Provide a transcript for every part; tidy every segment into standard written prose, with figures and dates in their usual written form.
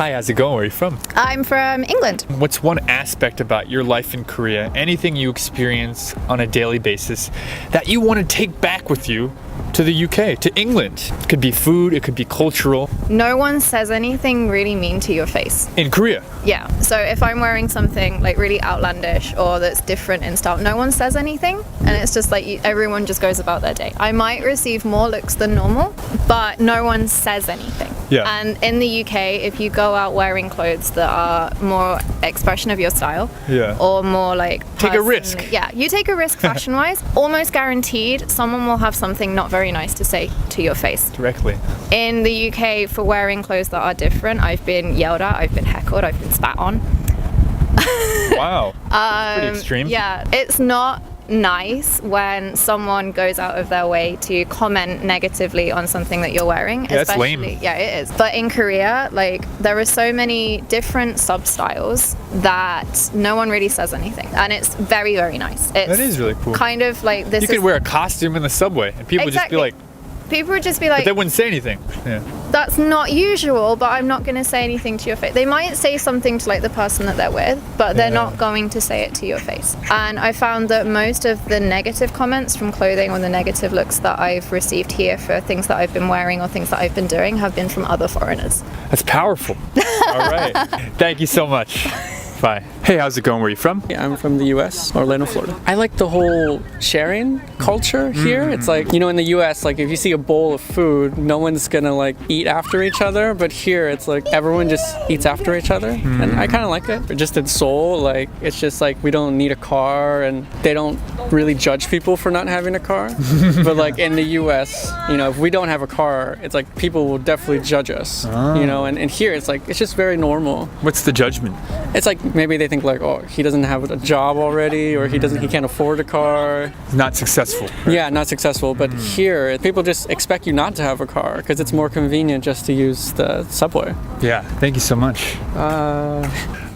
Hi, how's it going? Where are you from? I'm from England. What's one aspect about your life in Korea, anything you experience on a daily basis, that you want to take back with you to the UK, to England? It could be food, it could be cultural. No one says anything really mean to your face. In Korea? Yeah, so if I'm wearing something like really outlandish or that's different in style, no one says anything, and it's just like everyone just goes about their day. I might receive more looks than normal, but no one says anything. Yeah. And in the UK, if you go out wearing clothes that are more expression of your style, Yeah. or more like Take a risk. Yeah, you take a risk fashion-wise. Almost guaranteed, someone will have something not very nice to say to your face. Directly. In the UK, for wearing clothes that are different, I've been yelled at, I've been heckled, I've been spat on. Wow. Pretty extreme. Yeah, it's not nice when someone goes out of their way to comment negatively on something that you're wearing. Yeah, that's lame. Yeah, it is. But in Korea, like, there are so many different sub-styles that no one really says anything. And it's very, very nice. It's That is really cool. kind of like this. You could wear a costume in the subway and people would just be like, People would just be like, but they wouldn't say anything. Yeah. that's not usual, but I'm not going to say anything to your face. They might say something to like the person that they're with, but they're not going to say it to your face. And I found that most of the negative comments from clothing or the negative looks that I've received here for things that I've been wearing or things that I've been doing have been from other foreigners. That's powerful. All right. Thank you so much. Bye. Hey, how's it going? Where are you from? Yeah, I'm from the US, Orlando, Florida. I like the whole sharing culture here. It's like, you know, in the US, like if you see a bowl of food, no one's gonna like eat after each other, but here it's like everyone just eats after each other. And I kind of like it. But just in Seoul, like it's just like we don't need a car and they don't really judge people for not having a car. But like in the US, you know, if we don't have a car, it's like people will definitely judge us, you know, and here it's like, it's just very normal. What's the judgment? It's like maybe they think like, oh, he doesn't have a job already, or he can't afford a car. Not successful. Yeah, not successful. But here, people just expect you not to have a car because it's more convenient just to use the subway. Yeah. Thank you so much.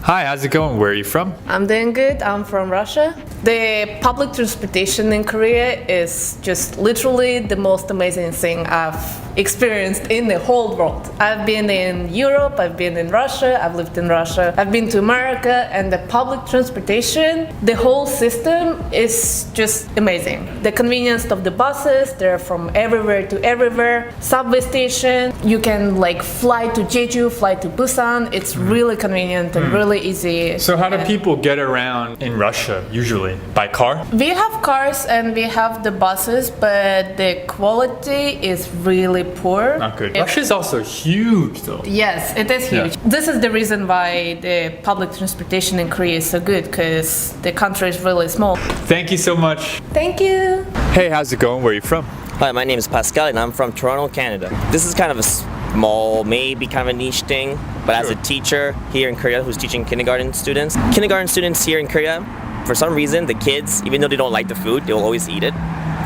Hi, how's it going? Where are you from? I'm doing good. I'm from Russia. The public transportation in Korea is just literally the most amazing thing I've experienced in the whole world. I've been in Europe, I've been in Russia, I've lived in Russia, I've been to America, and the public transportation, the whole system is just amazing. The convenience of the buses, they're from everywhere to everywhere. Subway station, you can like fly to Jeju, fly to Busan. It's really convenient and really easy. So how do people get around in Russia usually? By car? We have cars and we have the buses, but the quality is really poor. Not good. Russia is also huge though. Yes, it is huge. Yeah. This is the reason why the public transportation in Korea is so good, because the country is really small. Thank you so much. Thank you. Hey, how's it going? Where are you from? Hi, my name is Pascal and I'm from Toronto, Canada. This is kind of a small, maybe kind of a niche thing, but as a teacher here in Korea who's teaching kindergarten students here in Korea, for some reason, the kids, even though they don't like the food, they'll always eat it.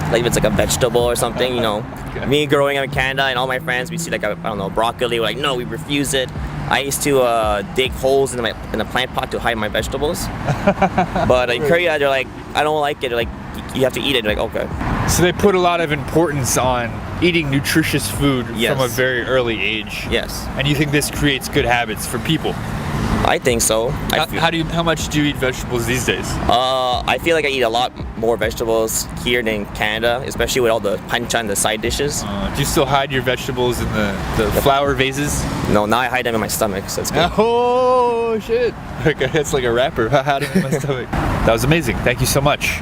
Like if it's like a vegetable or something, you know. Me growing up in Canada and all my friends, we see like, I don't know, broccoli, we're like, no, we refuse it. I used to dig holes in the plant pot to hide my vegetables. But in Korea, they're like, I don't like it. They're like, you have to eat it. They're like, okay. So they put a lot of importance on eating nutritious food Yes. from a very early age. Yes. And you think this creates good habits for people? I think so. How much do you eat vegetables these days? I feel like I eat a lot more vegetables here than Canada, especially with all the panchan, the side dishes. Do you still hide your vegetables in the flower vases? No, now I hide them in my stomach, so it's good. Oh shit! It's like a rapper. I hide them in my stomach. That was amazing. Thank you so much.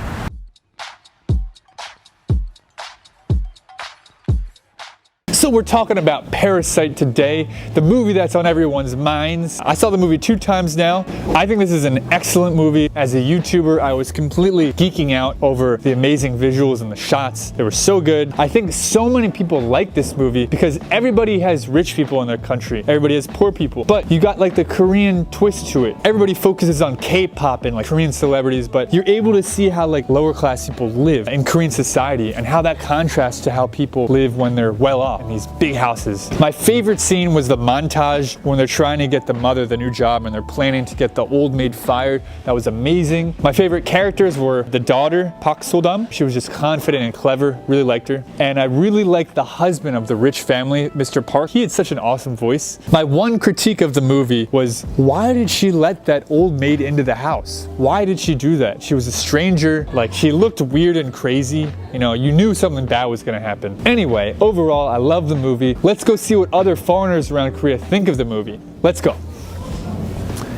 So we're talking about Parasite today, the movie that's on everyone's minds. I saw the movie 2 times now. I think this is an excellent movie. As a YouTuber, I was completely geeking out over the amazing visuals and the shots. They were so good. I think so many people like this movie because everybody has rich people in their country. Everybody has poor people. But you got like the Korean twist to it. Everybody focuses on K-pop and like Korean celebrities, but you're able to see how like lower class people live in Korean society and how that contrasts to how people live when they're well off in these big houses. My favorite scene was the montage when they're trying to get the mother the new job and they're planning to get the old maid fired. That was amazing. My favorite characters were the daughter, Pak Sodam. She was just confident and clever, really liked her. And I really liked the husband of the rich family, Mr. Park. He had such an awesome voice. My one critique of the movie was, why did she let that old maid into the house? Why did she do that? She was a stranger, like she looked weird and crazy. You know, you knew something bad was gonna happen. Anyway, overall, I love the movie. Let's go see what other foreigners around Korea think of the movie. Let's go.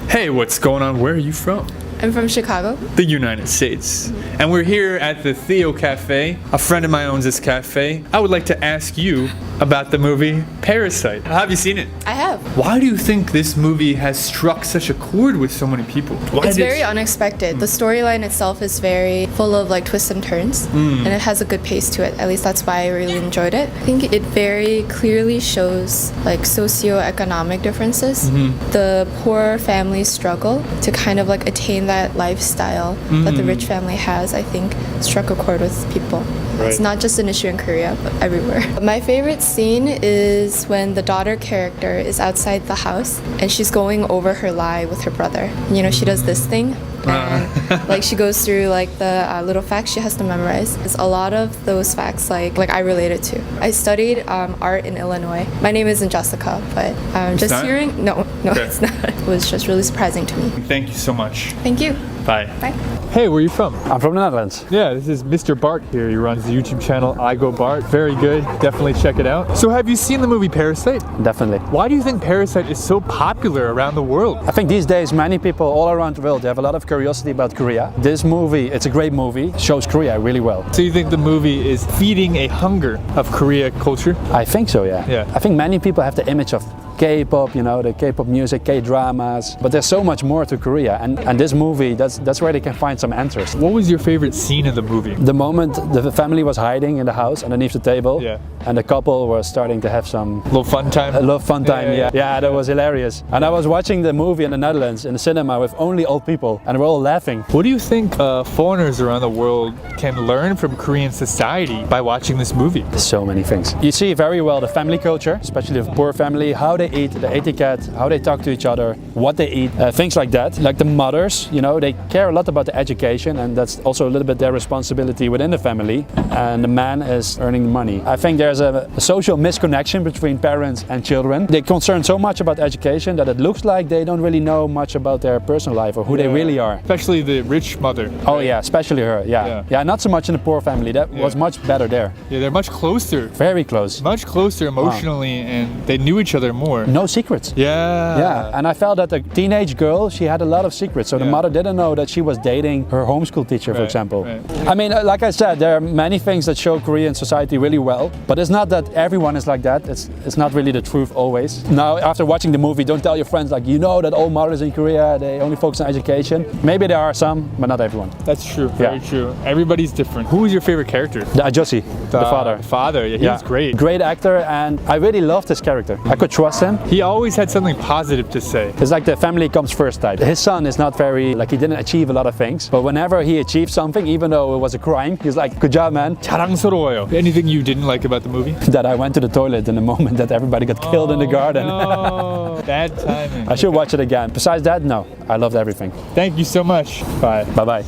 Hey, what's going on? Where are you from? I'm from Chicago. The United States. And we're here at the Theo Cafe. A friend of mine owns this cafe. I would like to ask you about the movie Parasite. Have you seen it? I have. Why do you think this movie has struck such a chord with so many people? It's very unexpected. The storyline itself is very full of like twists and turns, and it has a good pace to it. At least that's why I really enjoyed it. I think it very clearly shows like socioeconomic differences. The poor families struggle to kind of like attain that lifestyle that the rich family has. I think struck a chord with people. Right. It's not just an issue in Korea, but everywhere. My favorite scene is when the daughter character is outside the house and she's going over her lie with her brother. You know, she does this thing and like she goes through like the little facts she has to memorize. There's a lot of those facts like I related to. I studied art in Illinois. My name isn't Jessica, but just not? hearing no, Okay. it's not. It was just really surprising to me. Thank you so much. Thank you. Bye. Bye. Hey, where are you from? I'm from the Netherlands. Yeah, this is Mr. Bart here. He runs the YouTube channel I Go Bart. Very good. Definitely check it out. So have you seen the movie Parasite? Definitely. Why do you think Parasite is so popular around the world? I think these days many people all around the world they have a lot of curiosity about Korea. This movie, it's a great movie, shows Korea really well. So you think the movie is feeding a hunger of Korea culture? I think so, yeah. Yeah. I think many people have the image of K-pop, you know, the K-pop music, K-dramas, but there's so much more to Korea, and this movie, that's where they can find some answers. What was your favorite scene in the movie? The moment the family was hiding in the house underneath the table, Yeah. and the couple was starting to have some A little fun time? a lot of fun time, Yeah, yeah. yeah. That was hilarious. And I was watching the movie in the Netherlands in the cinema with only old people, and we're all laughing. What do you think foreigners around the world can learn from Korean society by watching this movie? So many things. You see very well the family culture, especially the poor family, how they eat, the etiquette, how they talk to each other, what they eat, things like that. Like the mothers, you know, they care a lot about the education, and that's also a little bit their responsibility within the family, and the man is earning the money. I think there's a social misconnection between parents and children. They concern so much about education that it looks like they don't really know much about their personal life or who they really are. Especially the rich mother. Oh yeah, especially her, yeah. Yeah, not so much in the poor family, that was much better there. Yeah, they're much closer. Very close. Much closer emotionally, and they knew each other more. No secrets. Yeah. Yeah, and I felt that the teenage girl, she had a lot of secrets. So the Yeah. mother didn't know that she was dating her homeschool teacher, for Right, example. right. I mean, like I said, there are many things that show Korean society really well, but it's not that everyone is like that. It's not really the truth always. Now, after watching the movie, don't tell your friends like, you know that all mothers in Korea, they only focus on education. Maybe there are some, but not everyone. That's true. Very Yeah. true. Everybody's different. Who was your favorite character? The Ajosi, the father. Father. Yeah, he was great. Great actor, and I really loved his character. I could trust him. He always had something positive to say. It's like the family comes first type. His son is not very, like he didn't achieve a lot of things, but whenever he achieved something, even though it was a crime, he's like, good job, man. 자랑스러워요. Anything you didn't like about the movie? That I went to the toilet in the moment that everybody got killed in the garden. No. Bad timing. I should watch it again. Besides that, no, I loved everything. Thank you so much. Bye. Bye-bye.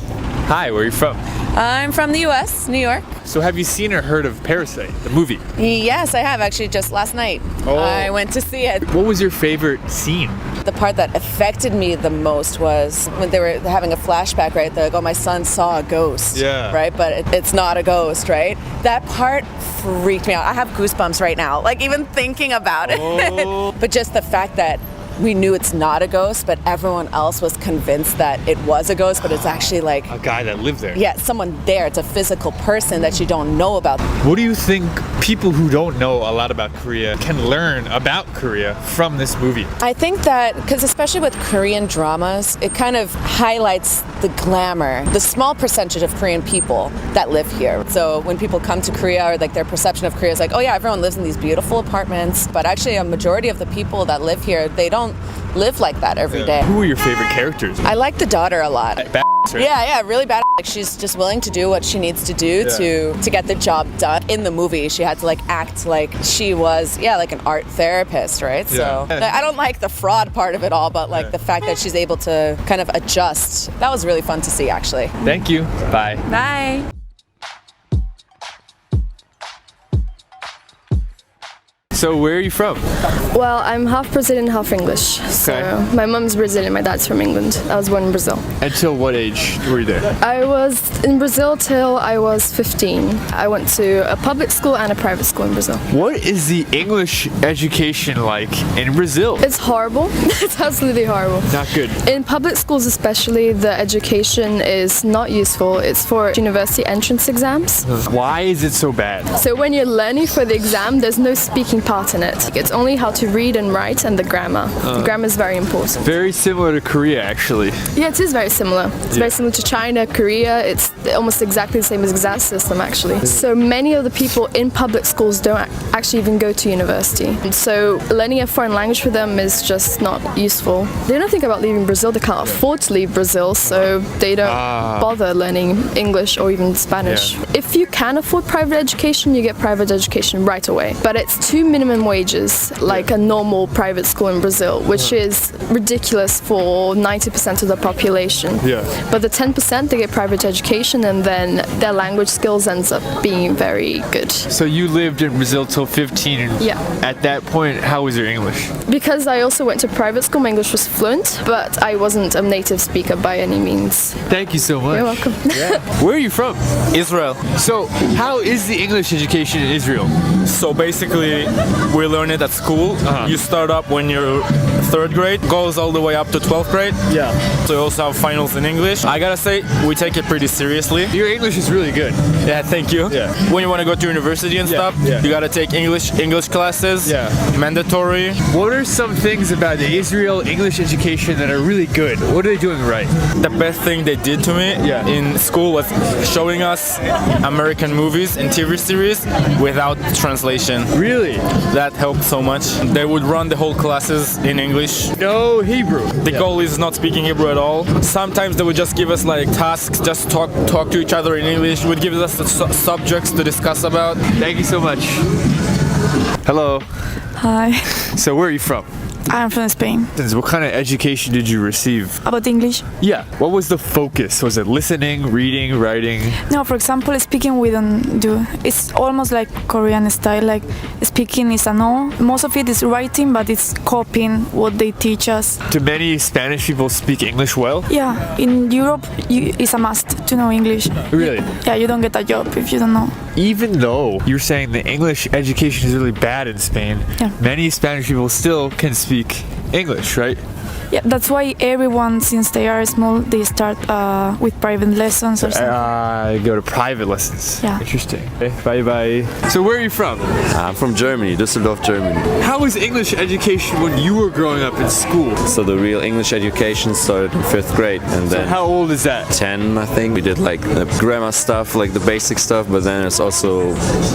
Hi, where are you from? I'm from the US, New York. So have you seen or heard of Parasite, the movie? Yes, I have actually just last night. Oh. I went to see it. What was your favorite scene? The part that affected me the most was when they were having a flashback, right? They're like, oh, my son saw a ghost. Yeah. Right? But it's not a ghost, right? That part freaked me out. I have goosebumps right now, like even thinking about it. Oh. But just the fact that we knew it's not a ghost, but everyone else was convinced that it was a ghost, but it's actually like, A guy that lived there. yeah, someone there. It's a physical person that you don't know about. What do you think people who don't know a lot about Korea can learn about Korea from this movie? I think that, because especially with Korean dramas, it kind of highlights the glamour, the small percentage of Korean people that live here. So when people come to Korea, or like their perception of Korea is like, oh yeah, everyone lives in these beautiful apartments, but actually a majority of the people that live here, they don't live like that every day. Who are your favorite characters? I like the daughter a lot. Yeah, really bad. Like she's just willing to do what she needs to do to get the job done. In the movie, she had to like act like she was like an art therapist, right? So I don't like the fraud part of it all, but like the fact that she's able to kind of adjust. That was really fun to see, actually. Thank you. Bye. Bye. So where are you from? Well, I'm half Brazilian, half English. So my mom's Brazilian, my dad's from England. I was born in Brazil. Until what age were you there? I was in Brazil till I was 15. I went to a public school and a private school in Brazil. What is the English education like in Brazil? It's horrible. It's absolutely horrible. Not good. In public schools especially, the education is not useful. It's for university entrance exams. Why is it so bad? So when you're learning for the exam, there's no speaking part in it. It's only how to read and write and the grammar. The grammar is very important. Very similar to Korea, actually. Yeah, it is very similar. It's very similar to China, Korea. It's almost exactly the same as exam system, actually. So many of the people in public schools don't actually even go to university. And so learning a foreign language for them is just not useful. They don't think about leaving Brazil. They can't afford to leave Brazil, so they don't bother learning English or even Spanish. If you can afford private education, you get private education right away. But it's 2 minimum wages, like a normal private school in Brazil, which is ridiculous for 90% of the population. But the 10%, they get private education, and then their language skills ends up being very good. So you lived in Brazil till 15, and at that point, how was your English? Because I also went to private school, my English was fluent, but I wasn't a native speaker by any means. Thank you so much. You're welcome. Where are you from? Israel. So how is the English education in Israel? So basically, we learn it at school. You start up when you're 3rd grade, goes all the way up to 12th grade. So you also have finals in English. I gotta say, we take it pretty seriously. Your English is really good. Yeah, thank you. When you want to go to university and stuff, you gotta take English classes. Mandatory. What are some things about the Israel English education that are really good? What are they doing right? The best thing they did to me in school was showing us American movies and TV series without translation. Really? That helped so much. They would run the whole classes in English. No Hebrew. The goal is not speaking Hebrew at all. Sometimes they would just give us like tasks, just talk to each other in English. Would give us subjects to discuss about. Thank you so much. Hello. Hi. So where are you from? I'm from Spain. What kind of education did you receive? About English? Yeah. What was the focus? Was it listening, reading, writing? No, for example, speaking we don't do. It's almost like Korean style. Like speaking is a no. Most of it is writing, but it's copying what they teach us. Do many Spanish people speak English well? Yeah. In Europe, it's a must to know English. Really? Yeah, you don't get a job if you don't know. Even though you're saying the English education is really bad in Spain, many Spanish people still can speak English, right? Yeah, that's why everyone, since they are small, they start with private lessons or something. Go to private lessons. Yeah. Interesting. Okay, bye. So where are you from? I'm from Germany, Düsseldorf, Germany. How was English education when you were growing up in school? So the real English education started in 5th grade, and then how old is that? 10, I think. We did like the grammar stuff, like the basic stuff, but then it's also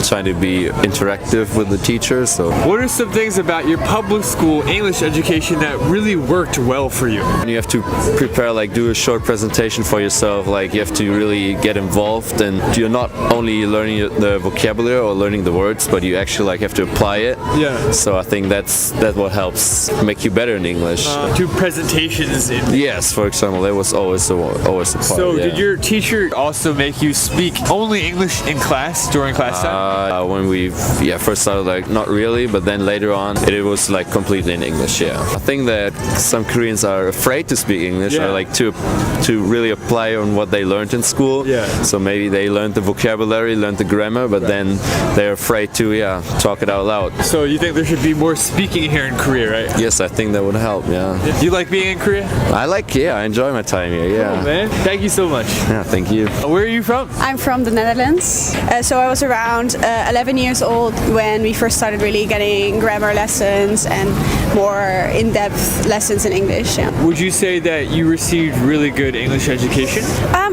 trying to be interactive with the teachers. So what are some things about your public school English education that really worked well for you? And you have to prepare, like do a short presentation for yourself, like you have to really get involved, and you're not only learning the vocabulary or learning the words, but you actually like have to apply it. So I think that's what helps make you better in English. Do presentations yes, for example, that was always a part. So did your teacher also make you speak only English in class during class time? When we first started, like not really, but then later on it was like completely in English. I think that some Koreans are afraid to speak English, or like to really apply on what they learned in school. So maybe they learned the vocabulary, learned the grammar, but then they're afraid to talk it out loud. So you think there should be more speaking here in Korea, right? Yes, I think that would help. Do you like being in Korea? I enjoy my time here. Cool, man. Thank you so much. Thank you. Where are you from? I'm from the Netherlands. So I was around 11 years old when we first started really getting grammar lessons and more in-depth lessons in English. English. Yeah. Would you say that you received really good English education?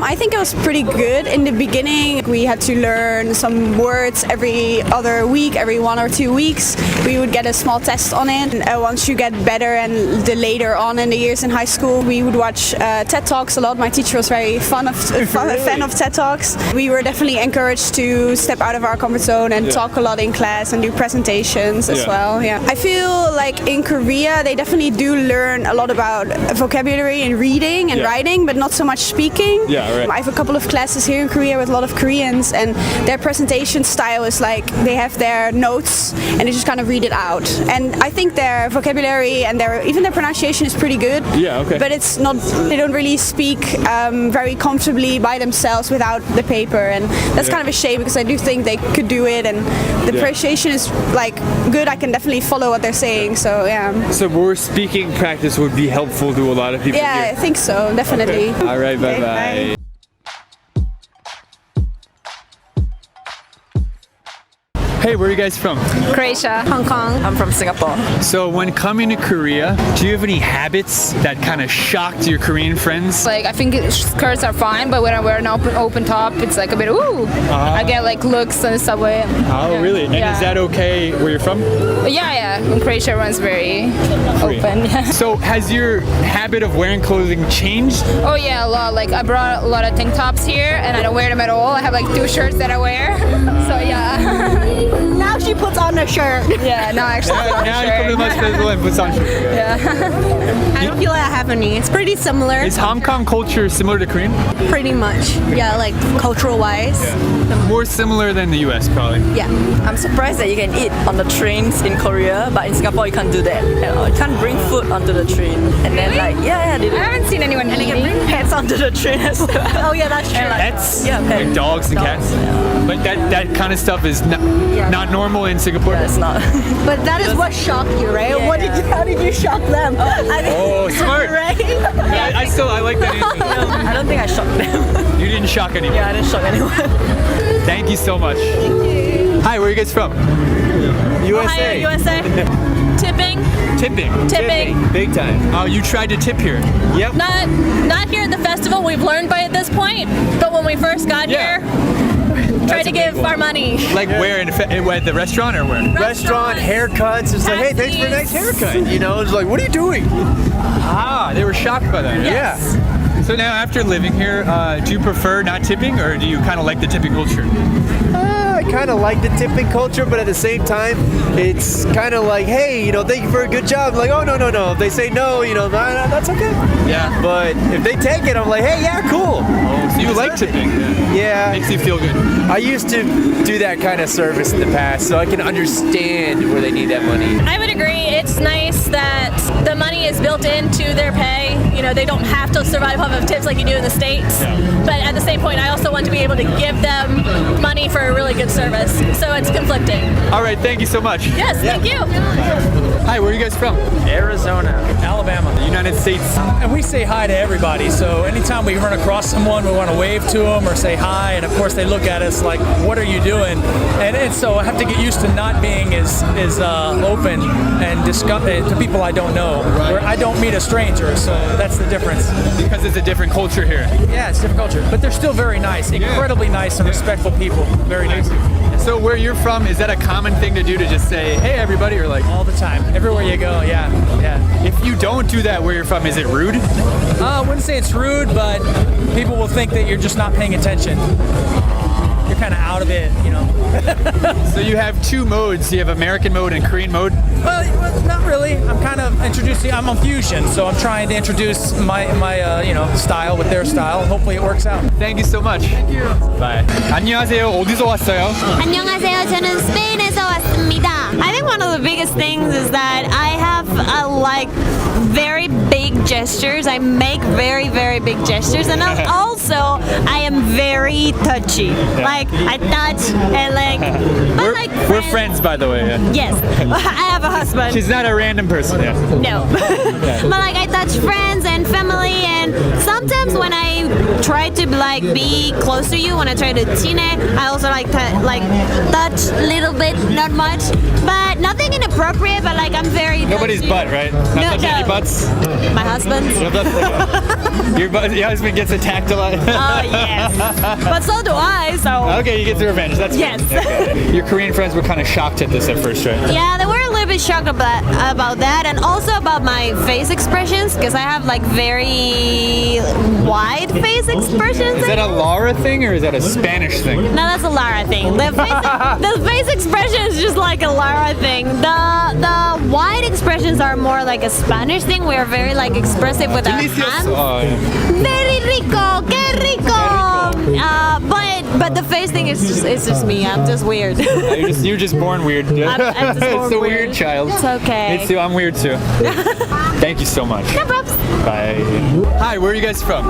I think it was pretty good. In the beginning, we had to learn some words every other week, every 1 or 2 weeks. We would get a small test on it. And, once you get better and later on in the years in high school, we would watch TED Talks a lot. My teacher was very a fan of TED Talks. We were definitely encouraged to step out of our comfort zone and talk a lot in class and do presentations as well. Yeah. I feel like in Korea, they definitely do learn a lot about vocabulary and reading and writing, but not so much speaking. Yeah, right. I have a couple of classes here in Korea with a lot of Koreans, and their presentation style is like they have their notes and they just kind of read it out. And I think their vocabulary and even their pronunciation is pretty good. Yeah, okay. But it's not, they don't really speak very comfortably by themselves without the paper, and that's kind of a shame because I do think they could do it, and the pronunciation is like good. I can definitely follow what they're saying, so yeah. So more speaking practice would be helpful to a lot of people Yeah, here. I think so, definitely. Okay. All right, Okay, bye-bye. bye. Hey, where are you guys from? Croatia, Hong Kong. I'm from Singapore. So when coming to Korea, do you have any habits that kind of shocked your Korean friends? Like, I think skirts are fine, but when I wear an open top, it's like a bit, ooh. I get like looks on the subway. Oh, really? And is that okay where you're from? Yeah. In Croatia, everyone's very open. So has your habit of wearing clothing changed? Oh yeah, a lot. Like, I brought a lot of tank tops here, and I don't wear them at all. I have like 2 shirts that I wear. So yeah. Now she puts on a shirt. Yeah, now I actually put on a Now shirt. you come to my schedule and puts on shirt. Yeah. I don't feel like I have any. It's pretty similar. Is Hong Kong culture similar to Korean? Pretty much. Yeah, like cultural wise. More similar than the US, probably. Yeah. I'm surprised that you can eat on the trains in Korea, but in Singapore you can't do that at all. You can't bring food onto the train. And then they do. I haven't seen anyone And you eating. can bring pets onto the train as well. Oh yeah, that's true. Pets? Yeah, pets. Like dogs and cats? But that kind of stuff is not normal in Singapore? Yeah, it's not. But that is what shocked you, right? Yeah. How did you shock them? Oh, smart. Right? Yeah, I like that answer. I don't think I shocked them. You didn't shock anyone. Yeah, I didn't shock anyone. Thank you so much. Hi, where are you guys from? Ohio, USA. Tipping. Tipping. Big time. Oh, you tried to tip here? Yep. Not here at the festival. We've learned by at this point. But when we first got here, tried to give our money. Like where? At the restaurant or where? Restaurant, haircuts. It's like, hey, thanks for a nice haircut. You know, it's like, what are you doing? Ah, they were shocked by that. Yes. Yeah. So now, after living here, do you prefer not tipping, or do you kind of like the tipping culture? I kind of like the tipping culture, but at the same time, it's kind of like, hey, you know, thank you for a good job. Like, oh, no. If they say no, you know, that's okay. Yeah. But if they take it, I'm like, hey, yeah, cool. Oh, so you like tipping? Yeah. Makes you feel good. I used to do that kind of service in the past, so I can understand where they need that money. I would agree. It's nice that the money is built into their pay. You know, they don't have to survive off of tips like you do in the States. But at the same point, I also want to be able to give them money for a really good service. So it's conflicting. All right, thank you so much. Yes, thank you. Hi, where are you guys from? Arizona, Alabama, the United States. And we say hi to everybody. So anytime we run across someone, we want to wave to them or say hi. And of course, they look at us like, "What are you doing?" And so I have to get used to not being as open and to people I don't know. Right. Where I don't meet a stranger, so that's the difference. Because it's a different culture here. Yeah, it's a different culture, but they're still very nice, incredibly nice and respectful people. Very nice. So where you're from, is that a common thing to do, to just say, hey, everybody, or like? All the time, everywhere you go, yeah. If you don't do that where you're from, is it rude? I wouldn't say it's rude, but people will think that you're just not paying attention. You're kind of out of it, you know. So you have 2 modes. You have American mode and Korean mode? Well, not really. I'm kind of I'm on fusion, so I'm trying to introduce my style with their style. Hopefully it works out. Thank you so much. Thank you. Bye. 안녕하세요. 어디서 왔어요? 안녕하세요. 저는 스페인에서 왔습니다. I think one of the biggest things is that I have very big gestures. I make very, very big gestures, and also I am very touchy. Like I touch and we're friends, by the way. Yeah. Yes, I have a husband. She's not a random person. Yeah. No. But I touch friends and family, and sometimes when I try to be close to you, when I try to tine, I also touch a little bit, not much. But nothing inappropriate, but like I'm very. Nobody's butt, right? Not touching any butts? My husband's. Your husband gets attacked a lot? Yes. But so do I, so. Okay, you get the revenge. That's yes. Okay. Your Korean friends were kind of shocked at this at first, right? Yeah, they were a little bit shocked about that, and also about my face expressions, because I have like very wide face expressions. Is that a Lara thing or is that a Spanish thing? No, that's a Lara thing. The face expression is just like a Lara thing. The wide expressions are more like a Spanish thing. We are very like expressive with our hands. Oh, yeah. Very rico, que rico. But the face thing is just me. I'm just weird. You're just born weird. I'm just born it's a weird child. It's okay. Me too. I'm weird too. Thank you so much. No problems. Bye. Hi, where are you guys from?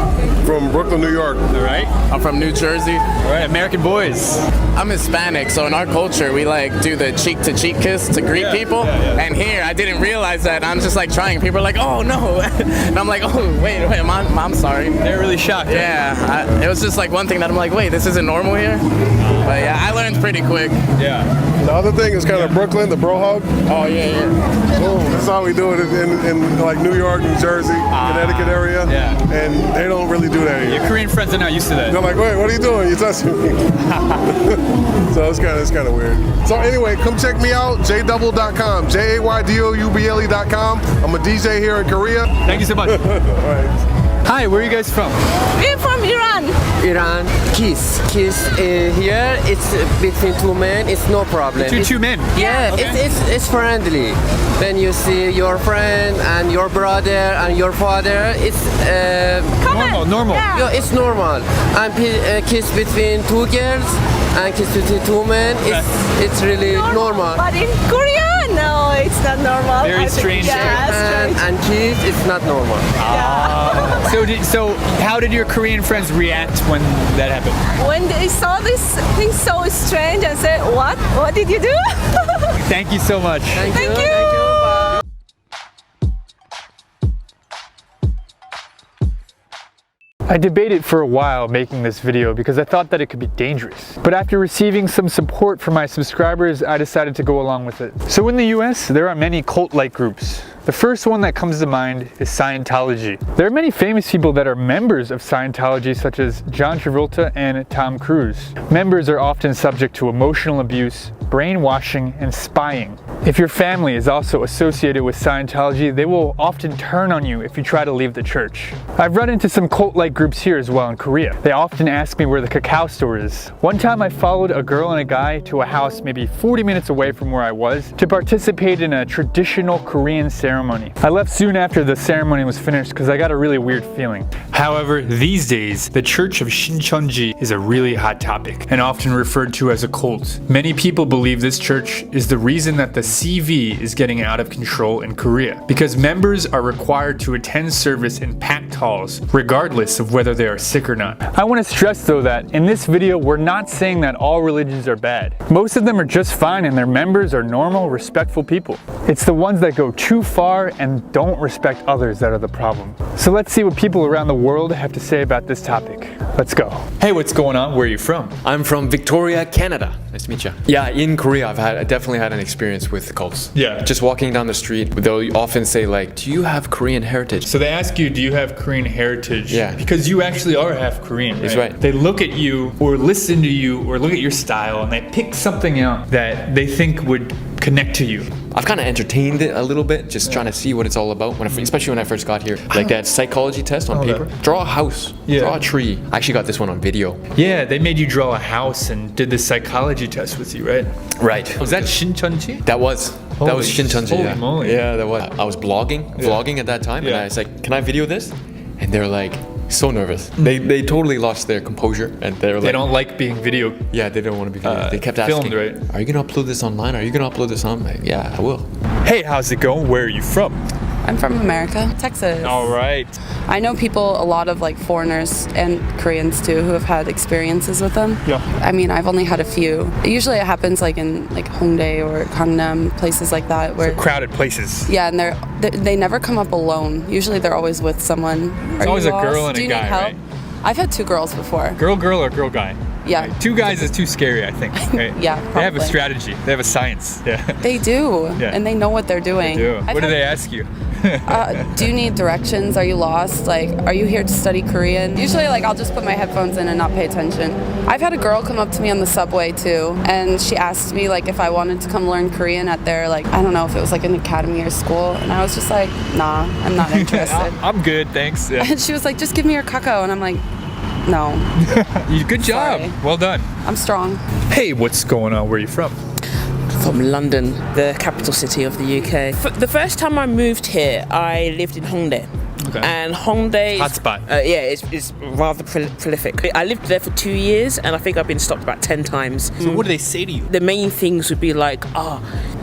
From Brooklyn, New York. All right. I'm from New Jersey. All right, American boys. I'm Hispanic, so in our culture, we like do the cheek-to-cheek kiss to greet people. And here, I didn't realize that. I'm just like trying. People are like, "Oh no," and I'm like, "Oh wait, I'm sorry." They're really shocked. Yeah, it was just like one thing that I'm like, "Wait, this isn't normal here." But yeah, I learned pretty quick. Yeah. The other thing is kind of Brooklyn, the bro hug. Oh yeah. Boom. That's how we do it in like New York, New Jersey, Connecticut area. Yeah. And they don't really do that here. Your Korean friends are not used to that. They're like, "Wait, what are you doing? You touching me?" So it's kind of weird. So anyway, come check me out, JDouble.com, JAYDOUBLE.com. I'm a DJ here in Korea. Thank you so much. All right. Hi, where are you guys from? We're from Iran. Iran, kiss here. It's between two men. It's no problem. Between two men. Yeah, okay. it's friendly. When you see your friend and your brother and your father, it's normal. Yeah, it's normal. And kiss between two girls and kiss between two men. It's really normal. But in Korea, no, it's not normal. Very strange. And kiss, it's not normal. So how did your Korean friends react when that happened? When they saw this thing so strange and said, "What? What did you do?" Thank you so much. Thank you. Bye. I debated for a while making this video because I thought that it could be dangerous. But after receiving some support from my subscribers, I decided to go along with it. So in the US, there are many cult-like groups. The first one that comes to mind is Scientology. There are many famous people that are members of Scientology, such as John Travolta and Tom Cruise. Members are often subject to emotional abuse, brainwashing, and spying. If your family is also associated with Scientology, they will often turn on you if you try to leave the church. I've run into some cult-like groups here as well in Korea. They often ask me where the cacao store is. One time I followed a girl and a guy to a house maybe 40 minutes away from where I was to participate in a traditional Korean ceremony. I left soon after the ceremony was finished because I got a really weird feeling. However, these days, the Church of Shincheonji is a really hot topic and often referred to as a cult. Many people believe this church is the reason that the CV is getting out of control in Korea, because members are required to attend service in packed halls, regardless of whether they are sick or not. I want to stress though that in this video, we're not saying that all religions are bad. Most of them are just fine and their members are normal, respectful people. It's the ones that go too far and don't respect others that are the problem. So let's see what people around the world have to say about this topic. Let's go. Hey, what's going on? Where are you from? I'm from Victoria, Canada. Nice to meet you. Yeah, in Korea, I definitely had an experience with cults. Yeah. Just walking down the street, they'll often say like, "Do you have Korean heritage?" So they ask you, do you have Korean heritage? Yeah. Because you actually are half Korean, right? That's right. They look at you or listen to you or look at your style and they pick something out that they think would connect to you. I've kind of entertained it a little bit, just trying to see what it's all about, especially when I first got here. Like that psychology test on paper. Draw a house, draw a tree. I actually got this one on video. Yeah, they made you draw a house and did this psychology test with you, right? Right. Was that Shincheonji? That was Shincheonji. Holy moly. Yeah, that was. I was vlogging at that time, and I was like, "Can I video this?" And they're like, so nervous. They totally lost their composure, and they're like, they don't like being video. Yeah, they don't want to be video. They kept asking, filmed, right? "Are you gonna upload this online? Are you gonna upload this on?" Like, yeah, I will. Hey, how's it going? Where are you from? I'm from America, Texas. All right. I know people, a lot of like foreigners and Koreans too, who have had experiences with them. Yeah. I mean, I've only had a few. Usually it happens like in like Hongdae or Gangnam, places like that, where crowded places. Yeah, and they never come up alone. Usually they're always with someone. It's always a girl and a guy, right? I've had 2 girls before. Girl or girl guy? Yeah. Right. 2 guys is too scary, I think. Right? Yeah, They have a probably. strategy. They have a science. Yeah. They do, Yeah. and they know what they're doing. They do. I've What do had- they ask you? Do you need directions? Are you lost? Like, are you here to study Korean? Usually, like, I'll just put my headphones in and not pay attention. I've had a girl come up to me on the subway too, and she asked me like if I wanted to come learn Korean at their, like, I don't know if it was like an academy or school, and I was just like, nah, I'm not interested. I'm good, thanks. Yeah. And she was like, just give me your kakao, and I'm like, no. Good job. Sorry. Well done. I'm strong. Hey, what's going on? Where are you from? From London, the capital city of the UK. The first time I moved here, I lived in Hongdae. Okay. And Hongdae Hotspot. It's rather prolific. I lived there for 2 years, and I think I've been stopped about 10 times. So what do they say to you? The main things would be like,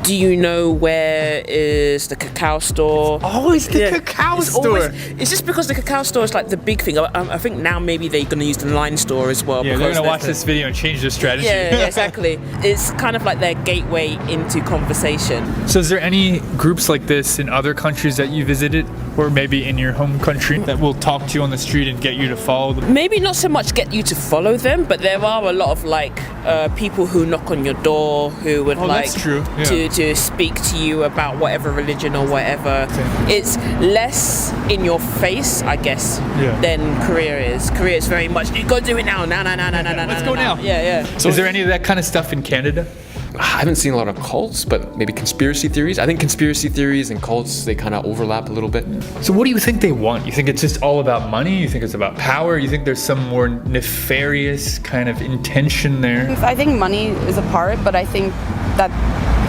do you know where is the cacao store? Oh, it's the cacao store. It's just because the cacao store is like the big thing. I think now maybe they're going to use the line store as well. Yeah, they're because going to watch this video and change their strategy. Yeah, exactly. It's kind of like their gateway into conversation. So is there any groups like this in other countries that you visited, or maybe in your home country, that will talk to you on the street and get you to follow them? Maybe not so much get you to follow them, but there are a lot of like people who knock on your door who would like that's true. Yeah. to speak to you about whatever religion or whatever. It's less in your face, I guess, than Korea is. Korea is very much, you got to do it now. Let's go now. Yeah. So is there any of that kind of stuff in Canada? I haven't seen a lot of cults, but maybe conspiracy theories. I think conspiracy theories and cults, they kind of overlap a little bit. So what do you think they want? You think it's just all about money? You think it's about power? You think there's some more nefarious kind of intention there? I think money is a part, but I think that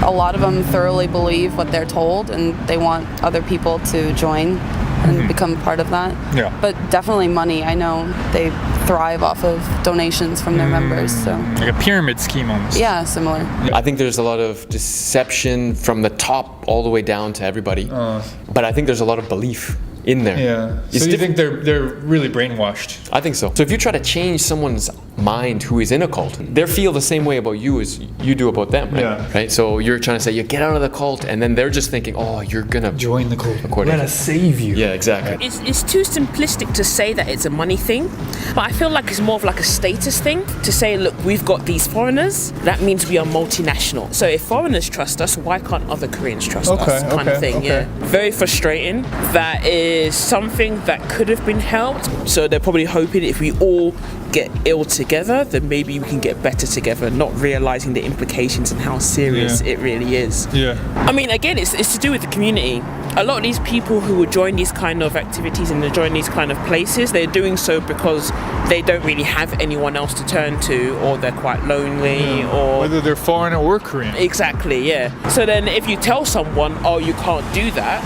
a lot of them thoroughly believe what they're told, and they want other people to join and become part of that. Yeah. But definitely money. I know they thrive off of donations from their members. So like a pyramid scheme almost. yeah, similar. I think there's a lot of deception from the top all the way down to everybody. But I think there's a lot of belief in there. Yeah. It's So you think they're really brainwashed? I think so. So if you try to change someone's mind who is in a cult, they feel the same way about you as you do about them, right? Yeah. Right? So you're trying to say, you get out of the cult, and then they're just thinking, oh, you're gonna join the cult. According Let us save you. Yeah, exactly. It's too simplistic to say that it's a money thing, but I feel like it's more of like a status thing to say, look, we've got these foreigners, that means we are multinational. So if foreigners trust us, why can't other Koreans trust us? Kind of thing, yeah. Very frustrating. That is something that could have been helped. So they're probably hoping if we all get ill together, then maybe we can get better together, not realizing the implications and how serious it really is. Yeah. I mean, again, it's to do with the community. A lot of these people who would join these kind of activities and they join these kind of places, they're doing so because they don't really have anyone else to turn to, or they're quite lonely, or whether they're foreign or Korean. Exactly, yeah. So then if you tell someone, oh, you can't do that,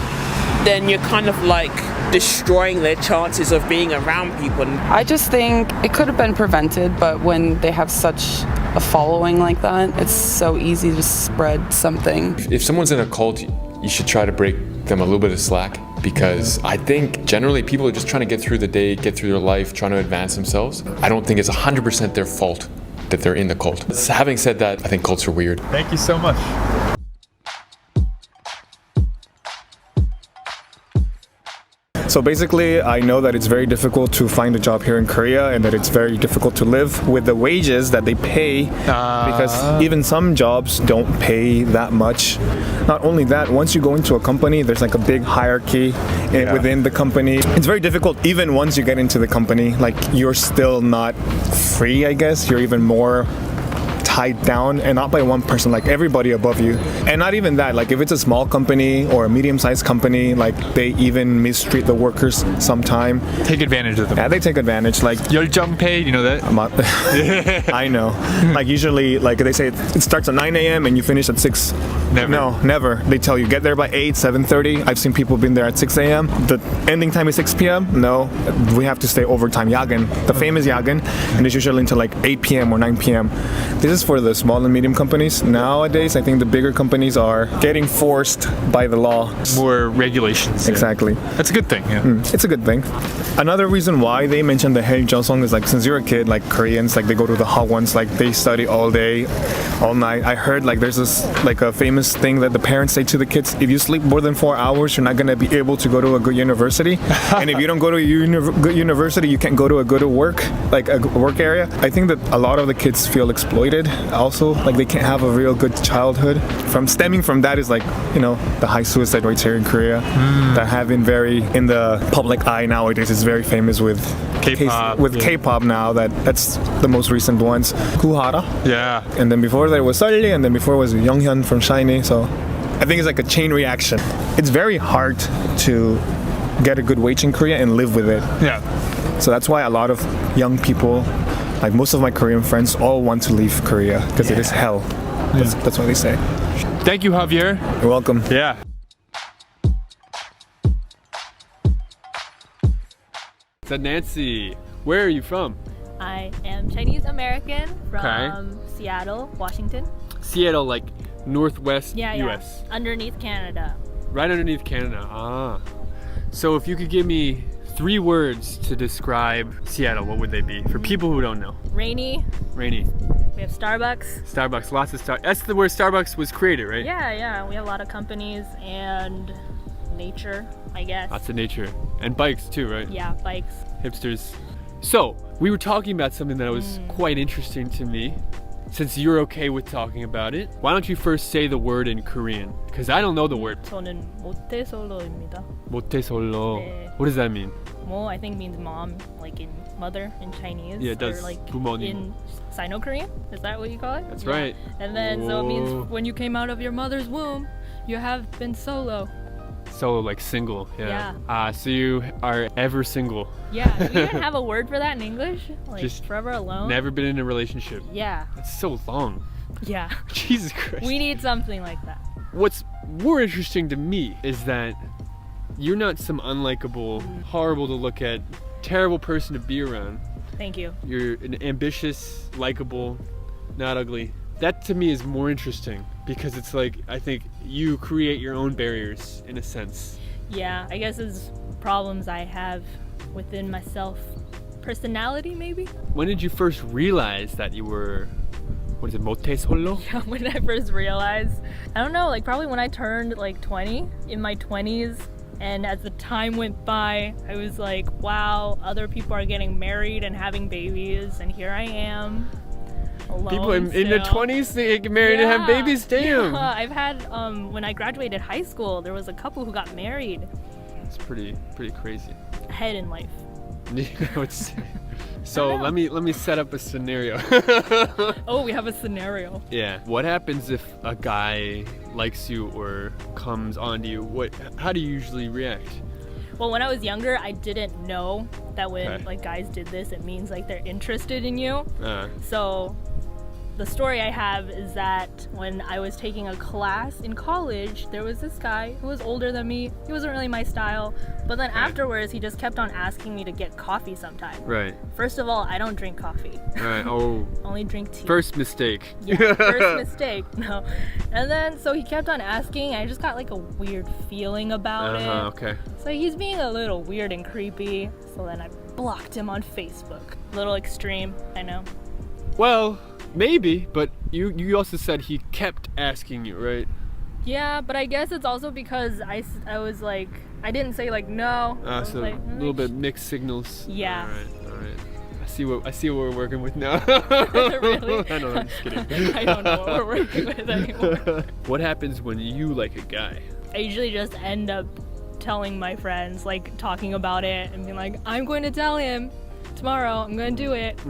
then you're kind of like destroying their chances of being around people. I just think it could have been prevented, but when they have such a following like that, it's so easy to spread something. If someone's in a cult, you should try to break them a little bit of slack, because I think generally people are just trying to get through the day, get through their life, trying to advance themselves. I don't think it's 100% their fault that they're in the cult. Having said that, I think cults are weird. Thank you so much. So basically, I know that it's very difficult to find a job here in Korea, and that it's very difficult to live with the wages that they pay, because even some jobs don't pay that much. Not only that, once you go into a company, there's like a big hierarchy within the company. It's very difficult even once you get into the company. Like, you're still not free, I guess. You're even more tied down, and not by one person, like everybody above you. And not even that, like if it's a small company or a medium-sized company, like they even mistreat the workers sometime. Take advantage of them. Yeah, they take advantage. Like 열정 pay, you know that? I know. Like usually, like they say it starts at 9 a.m. and you finish at 6. Never. No, never. They tell you get there by 8, 7:30. I've seen people been there at 6 a.m. The ending time is 6 p.m. No, we have to stay overtime. Yagen, the famous Yagen, and it's usually until like 8 p.m. or 9 p.m. This is is for the small and medium companies. Nowadays, I think the bigger companies are getting forced by the law. More regulations. Exactly. That's a good thing. Yeah. It's a good thing. Another reason why they mentioned the Haejeong is like since you're a kid, like Koreans, like they go to the Hagwons, like they study all day, all night. I heard like there's this like a famous thing that the parents say to the kids: if you sleep more than 4 hours, you're not gonna be able to go to a good university, and if you don't go to a good university, you can't go to a good work, like a work area. I think that a lot of the kids feel exploited. Also, like they can't have a real good childhood. Stemming from that is like the high suicide rates here in Korea that have been very in the public eye nowadays. It's very famous with K-pop. K-pop now. That's the most recent ones. Kuhara. Yeah. And then before that was Sully, and then before was Younghyun from SHINee. So I think it's like a chain reaction. It's very hard to get a good wage in Korea and live with it. Yeah. So that's why a lot of young people, like most of my Korean friends, all want to leave Korea because it is hell. That's what they say. Thank you, Javier. You're welcome. Yeah. So Nancy, where are you from? I am Chinese American from Seattle, Washington. Seattle, like northwest Yeah, US. Underneath Canada. Right underneath Canada. Ah. So if you could give me 3 words to describe Seattle, what would they be? For people who don't know. Rainy. Rainy. We have Starbucks. Starbucks, lots of That's where Starbucks was created, right? Yeah. We have a lot of companies and nature, I guess. Lots of nature. And bikes too, right? Yeah, bikes. Hipsters. So, we were talking about something that was quite interesting to me. Since you're okay with talking about it, why don't you first say the word in Korean? Because I don't know the word. 저는 모태솔로입니다. 모태솔로. 네. What does that mean? Mo, I think means mom, like in mother in Chinese. Yeah, it does. Or like 부모님. in Sino-Korean. Is that what you call it? That's right. And then so it means when you came out of your mother's womb, you have been solo. Solo, like single. Yeah. Yeah. So you are ever single. Yeah. Do you even have a word for that in English? Like Just forever alone? Never been in a relationship. Yeah. That's so long. Yeah. Jesus Christ. We need something like that. What's more interesting to me is that you're not some unlikable, horrible to look at, terrible person to be around. Thank you. You're an ambitious, likable, not ugly. That to me is more interesting because it's like, I think you create your own barriers in a sense. Yeah, I guess it's problems I have within myself. Personality, maybe? When did you first realize that you were, what is it, 모태솔로? Yeah, when I first realized, I don't know, like probably when I turned like 20, in my 20s, and as the time went by, I was like, wow, other people are getting married and having babies, and here I am. Alone People in their 20s, they get married and have babies, damn. Yeah, I've had, when I graduated high school, there was a couple who got married. It's pretty crazy. Ahead in life. So let me set up a scenario. Oh, we have a scenario. Yeah. What happens if a guy likes you or comes onto you? How do you usually react? Well, when I was younger, I didn't know that when like guys did this, it means like they're interested in you. So the story I have is that when I was taking a class in college, there was this guy who was older than me. He wasn't really my style, but then afterwards, he just kept on asking me to get coffee sometime. Right. First of all, I don't drink coffee. Right. Oh. Only drink tea. First mistake. Yeah, first mistake. No. And then, so he kept on asking. I just got like a weird feeling about it. Okay. So he's being a little weird and creepy. So then I blocked him on Facebook. A little extreme, I know. Well, maybe, but you also said he kept asking you, right? Yeah, but I guess it's also because I was like, I didn't say like no. So like, a little bit mixed signals. Yeah. All right. I see what we're working with now. Really? I know, I'm just kidding. I don't know what we're working with anymore. What happens when you like a guy? I usually just end up telling my friends, like talking about it and being like, I'm going to tell him tomorrow, I'm going to do it.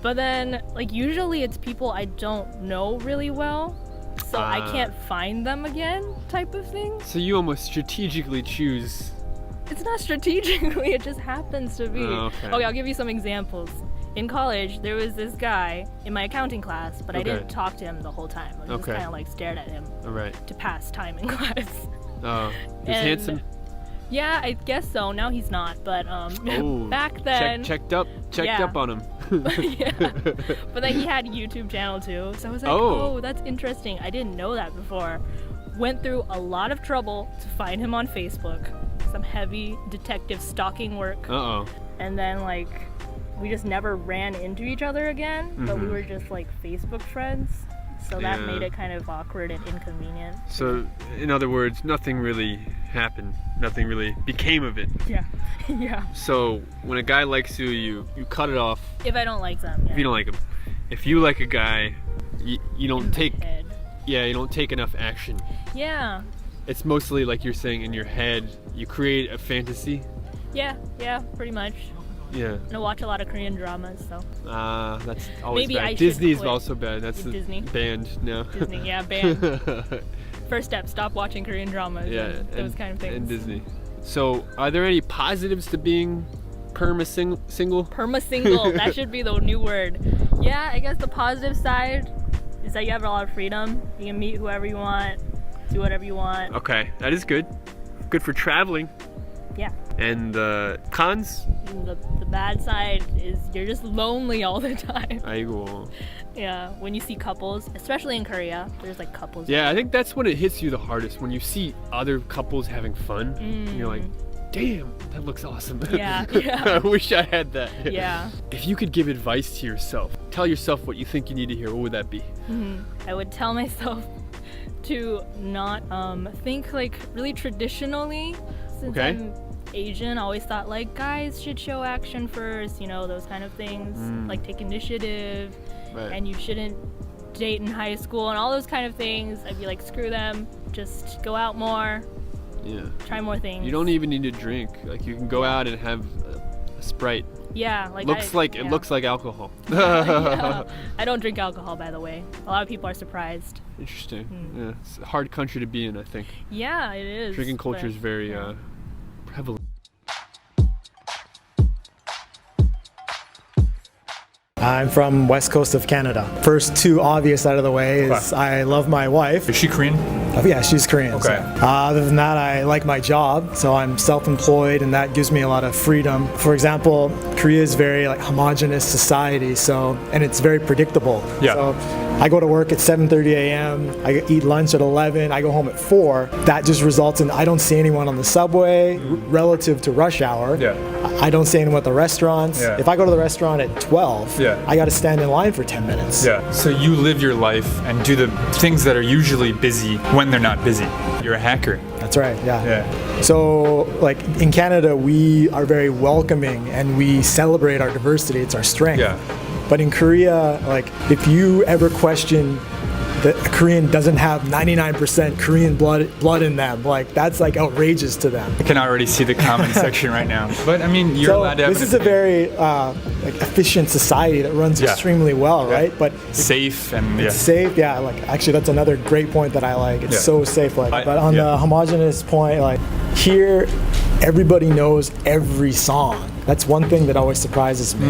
But then, like, usually it's people I don't know really well, so I can't find them again, type of thing. So you almost strategically choose. It's not strategically, it just happens to be. Okay, I'll give you some examples. In college, there was this guy in my accounting class, but I didn't talk to him the whole time. I just kind of like stared at him to pass time in class. Oh, he's handsome? Yeah, I guess so. Now he's not, but back then checked up on him. Yeah. But then he had a YouTube channel too, so I was like, oh, that's interesting. I didn't know that before. Went through a lot of trouble to find him on Facebook. Some heavy detective stalking work. And then like we just never ran into each other again, but we were just like Facebook friends. So that made it kind of awkward and inconvenient. So, in other words, nothing really happened. Nothing really became of it. Yeah. Yeah. So, when a guy likes you, you cut it off. If I don't like them. Yeah. If you don't like him. If you like a guy, you don't take... Yeah, you don't take enough action. Yeah. It's mostly, like you're saying, in your head. You create a fantasy. Yeah, pretty much. Yeah. And I watch a lot of Korean dramas, so. That's always Maybe bad. I Disney's should also bad. That's Disney. Banned now. Disney, yeah, banned. First step, stop watching Korean dramas. Yeah, and those kind of things. And Disney. So, are there any positives to being perma-single? Perma-single, that should be the new word. Yeah, I guess the positive side is that you have a lot of freedom. You can meet whoever you want, do whatever you want. Okay, that is good. Good for traveling. Yeah. And the cons? The bad side is you're just lonely all the time. 아이고. Yeah, when you see couples, especially in Korea, there's like couples. Yeah, I think that's when it hits you the hardest, when you see other couples having fun. And you're like, damn, that looks awesome. Yeah. I wish I had that. Yeah. If you could give advice to yourself, tell yourself what you think you need to hear, what would that be? I would tell myself to not think like really traditionally. Since I'm Asian, I always thought like guys should show action first, you know, those kind of things, like take initiative, and you shouldn't date in high school and all those kind of things. I'd be like, screw them, just go out more, try more things. You don't even need to drink, like you can go out and have a Sprite. Yeah, like it looks like alcohol. Yeah. I don't drink alcohol, by the way. A lot of people are surprised. Interesting. Yeah, it's a hard country to be in, I think. Yeah, it is. Drinking culture is very prevalent. I'm from west coast of Canada. First two obvious out of the way is I love my wife. Is she Korean? Yeah, she's Korean. Okay. So. Other than that, I like my job, so I'm self-employed, and that gives me a lot of freedom. For example, Korea is very like homogenous society, and it's very predictable. Yeah. So I go to work at 7:30 a.m. I eat lunch at 11. I go home at 4. That just results in I don't see anyone on the subway relative to rush hour. Yeah. I don't see anyone at the restaurants. Yeah. If I go to the restaurant at 12, I got to stand in line for 10 minutes. Yeah. So you live your life and do the things that are usually busy when they're not busy. You're a hacker. That's right, yeah. So, like, in Canada, we are very welcoming and we celebrate our diversity. It's our strength. Yeah. But in Korea, like, if you ever question that a Korean doesn't have 99% Korean blood in them, like, that's like outrageous to them. I can already see the comment section right now. But I mean, you're allowed to have this is a very like efficient society that runs extremely well, right? But safe and it's safe. Yeah, like actually that's another great point that I like. It's so safe. Like, but on the homogenous point, like here, everybody knows every song. That's one thing that always surprises me.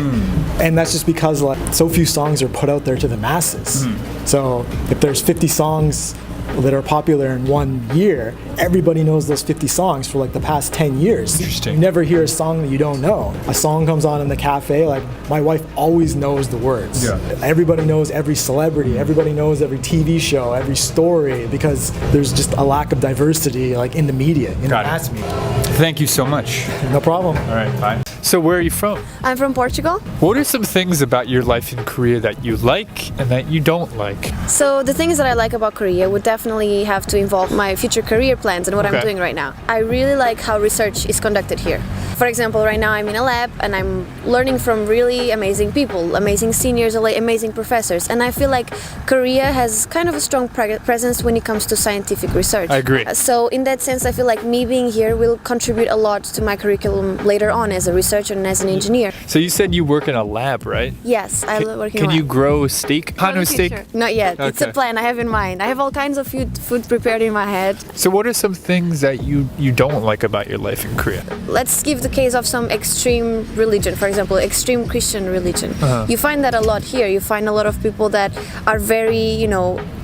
And that's just because like so few songs are put out there to the masses. So if there's 50 songs that are popular in 1 year, everybody knows those 50 songs for like the past 10 years. Interesting. You never hear a song that you don't know. A song comes on in the cafe, like my wife always knows the words. Yeah. Everybody knows every celebrity, everybody knows every TV show, every story, because there's just a lack of diversity like in the media, in the mass media. Thank you so much. No problem. All right, bye. So where are you from? I'm from Portugal. What are some things about your life in Korea that you like and that you don't like? So the things that I like about Korea would definitely have to involve my future career plans and what I'm doing right now. I really like how research is conducted here. For example, right now I'm in a lab and I'm learning from really amazing people, amazing seniors, amazing professors. And I feel like Korea has kind of a strong presence when it comes to scientific research. I agree. So in that sense, I feel like me being here will contribute a lot to my curriculum later on as a researcher and as an engineer. So you said you work in a lab, right? Yes, I work in a Can lab. you grow steak? How do steak? Not yet. It's a Okay. plan I have in mind. I have all kinds of food prepared in my head. So what are some things that you don't like about your life in Korea? Let's give the case of some extreme religion, for example, extreme Christian religion. You find that a lot here. You find a lot of people that are very,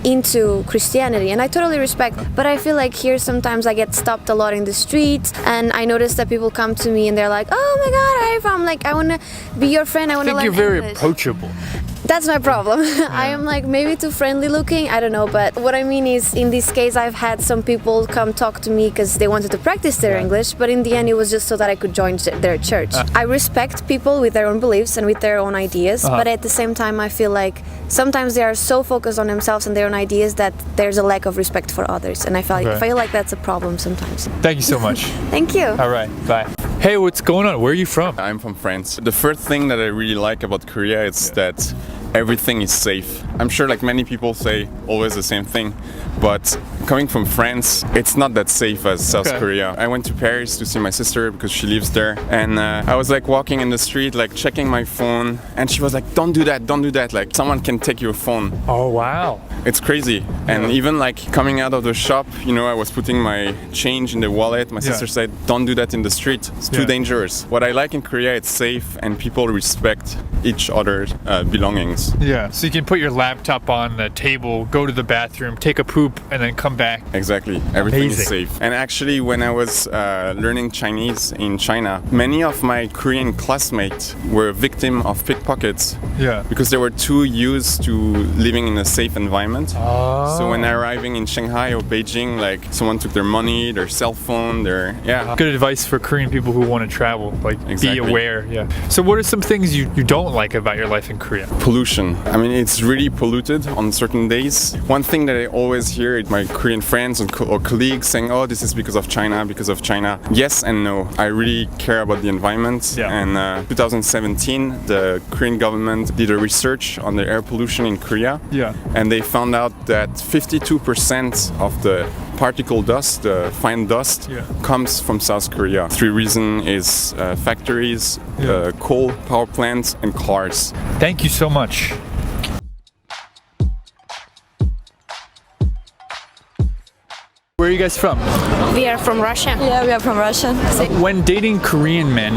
into Christianity, and I totally respect. But I feel like here sometimes I get stopped a lot in the street, and I notice that people come to me and they're like, "Oh my God, where are you from? Like, I want to be your friend. I want to learn You're very English." approachable. That's my problem. I am like maybe too friendly looking, I don't know, but what I mean is in this case I've had some people come talk to me because they wanted to practice their English, but in the end it was just so that I could join their church. I respect people with their own beliefs and with their own ideas, but at the same time I feel like sometimes they are so focused on themselves and their own ideas that there's a lack of respect for others, and I feel like that's a problem sometimes. Thank you so much. Thank you. All right, bye. Hey, what's going on? Where are you from? I'm from France. The first thing that I really like about Korea is that everything is safe. I'm sure like many people say always the same thing, but coming from France, it's not that safe as South Korea. I went to Paris to see my sister because she lives there, and I was like walking in the street, like checking my phone, and she was like, don't do that, like someone can take your phone. Oh wow. It's crazy. And even like coming out of the shop, you know, I was putting my change in the wallet. My sister said, don't do that in the street. It's too dangerous. What I like in Korea, it's safe and people respect each other's belongings. Yeah, so you can put your laptop on the table, go to the bathroom, take a poop, and then come back. Exactly. Everything is safe. And actually, when I was learning Chinese in China, many of my Korean classmates were victims of pickpockets. Yeah. Because they were too used to living in a safe environment. Oh. So when arriving in Shanghai or Beijing, like someone took their money, their cell phone, Good advice for Korean people who want to travel. Like, be aware. Yeah. So what are some things you don't like about your life in Korea? Pollution. I mean, it's really polluted on certain days. One thing that I always hear my Korean friends or colleagues saying, oh, this is because of China. Yes and no. I really care about the environment. Yeah. And 2017, the Korean government did a research on the air pollution in Korea. Yeah. And they found out that 52% of the particle dust, the fine dust, comes from South Korea. 3 reasons is factories, coal power plants, and cars. Thank you so much. Where are you guys from? We are from Russia. Yeah, we are from Russia. When dating Korean men,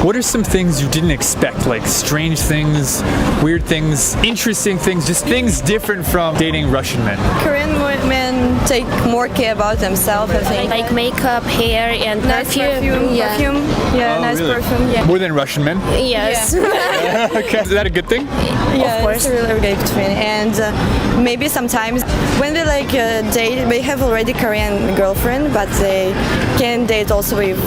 what are some things you didn't expect? Like strange things, weird things, interesting things, just things different from dating Russian men? Korean men take more care about themselves, I think. Like makeup, hair, and nice perfume. Yeah, nice really? perfume. Yeah. More than Russian men? Yes. Okay. Is that a good thing? Yeah, of course. It's a really good thing. And maybe sometimes when they date, they have already Korean girlfriend, but they can date also with,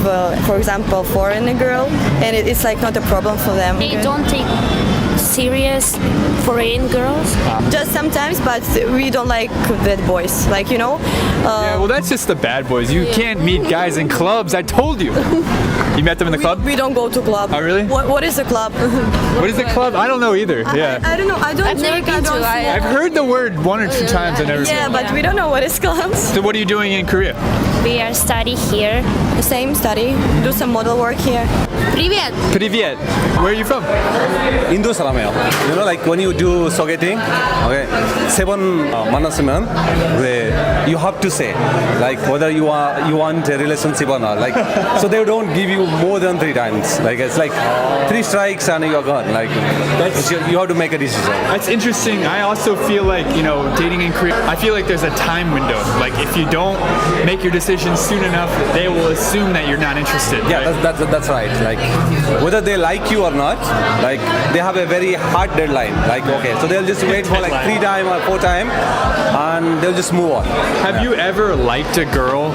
for example, foreign girl, and it's like not a problem for them. They don't take serious foreign girls? Just sometimes, but we don't like bad boys, like, you know. Yeah, well, that's just the bad boys. You can't meet guys in clubs. I told you. You met them in the club? We don't go to club. Oh, really? What is a club? What is a club? I don't know either. Yeah. I don't know. I've never been to. I've heard the word 1 or 2 times. I've never been. Yeah, but we don't know what is clubs. So what are you doing in Korea? We are study here. The same study. Do some model work here. Привет. Привет. Where are you from? 인도 사람이에요. You know, like when you do sogeting, okay, 7번 만났으면 you have to say like whether you want a relationship or not. Like so they don't give you more than 3 times. Like it's like 3 strikes and you're gone. Like you have to make a decision. That's interesting. I also feel like, you know, dating in Korea, I feel like there's a time window. Like if you don't make your decision soon enough, they will assume that you're not interested. Yeah, right? that's right. Like whether they like you or not, like they have a very hard deadline. Like okay, so they'll just wait for like 3 times or 4 times, and they'll just move on. Have you ever liked a girl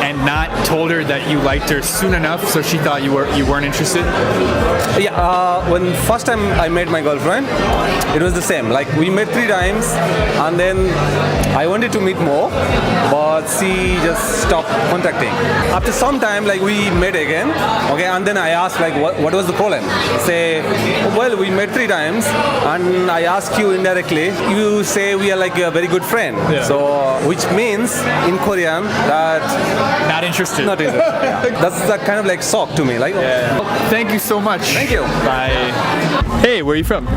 and not told her that you liked her soon enough, so she thought you weren't interested? Yeah, when first time I met my girlfriend, it was the same. Like we met 3 times, and then I wanted to meet more, but she just stopped contacting. After some time, like we met again, okay, and then I asked like what was the problem? Say, well, we met 3 times, and I asked you indirectly. You say we are like a very good friend. Yeah. So, which means in Korean that not interested. Not interested. Yeah. That's that kind of like shock to me. Like, yeah. Thank you so much. Thank you. Bye. Hey, where are you from?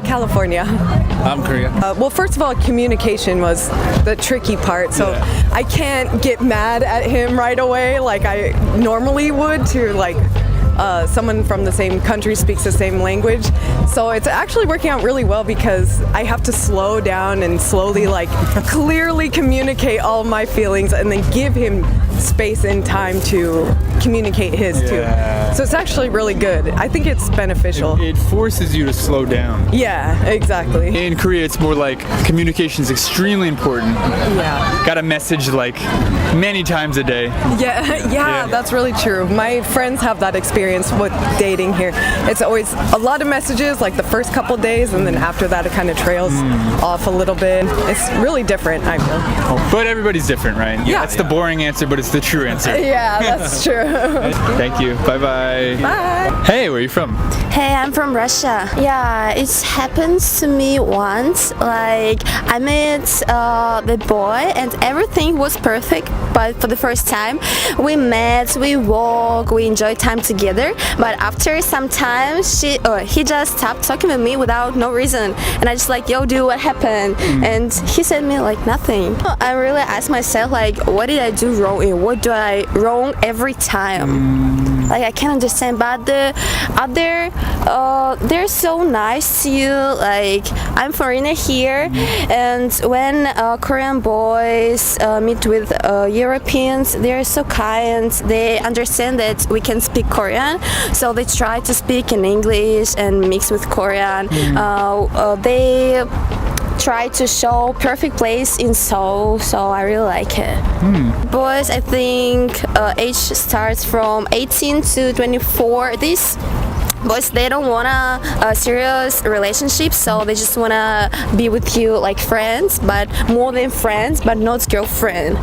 California. I'm Korean. Well, first of all, communication was the tricky part. So I can't get mad at him right away like I normally would to like someone from the same country speaks the same language. So it's actually working out really well because I have to slow down and slowly like clearly communicate all my feelings and then give him space and time to communicate his too. So it's actually really good. I think it's beneficial. It forces you to slow down. Yeah, exactly. In Korea, it's more like communication is extremely important. Yeah. Got a message like many times a day. Yeah, that's really true. My friends have that experience with dating here. It's always a lot of messages like the first couple days, and then after that it kind of trails off a little bit. It's really different, I feel. But everybody's different, right? Yeah, that's the boring answer, but it's the true answer. Yeah, that's true. Thank you. Bye-bye. Bye. Hey, where are you from? Hey, I'm from Russia. Yeah, it happens to me once. Like, I met the boy and everything was perfect, but for the first time, we met, we walked, we enjoyed time together, but after some time, he just stopped talking to me without no reason, and I just like, yo, dude, what happened? And he said me like, nothing. I really asked myself, like, what did I do wrong and what do I wrong every time? Like, I can't understand, but the other, they're so nice to you. Like, I'm foreigner here, and when Korean boys meet with Europeans, they're so kind. They understand that we can speak Korean, so they try to speak in English and mix with Korean. They try to show perfect place in Seoul, so I really like it. Boys, I think age starts from 18 to 24. These boys, they don't want a serious relationship, so they just want to be with you like friends, but more than friends, but not girlfriend.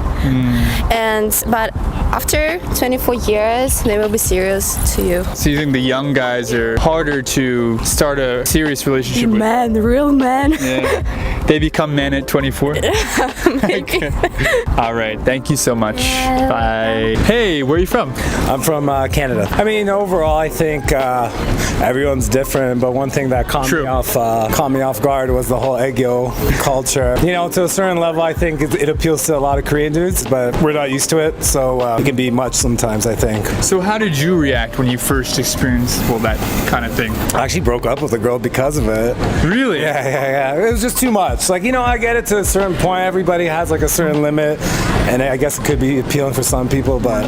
But after 24 years, they will be serious to you. So you think the young guys are harder to start a serious relationship with? Man, real man. Yeah. They become men at 24? Maybe. All right, thank you so much. Bye. Hey, where are you from? I'm from Canada. I mean, overall, I think everyone's different, but one thing that caught me off guard was the whole Aegyo culture. You know, to a certain level, I think it appeals to a lot of Korean dudes, but we're not used to it, so it can be much sometimes, I think. So how did you react when you first experienced, well, that kind of thing? I actually broke up with a girl because of it. Really? Yeah. It was just too much. Like, you know, I get it to a certain point. Everybody has like a certain limit, and I guess it could be appealing for some people, but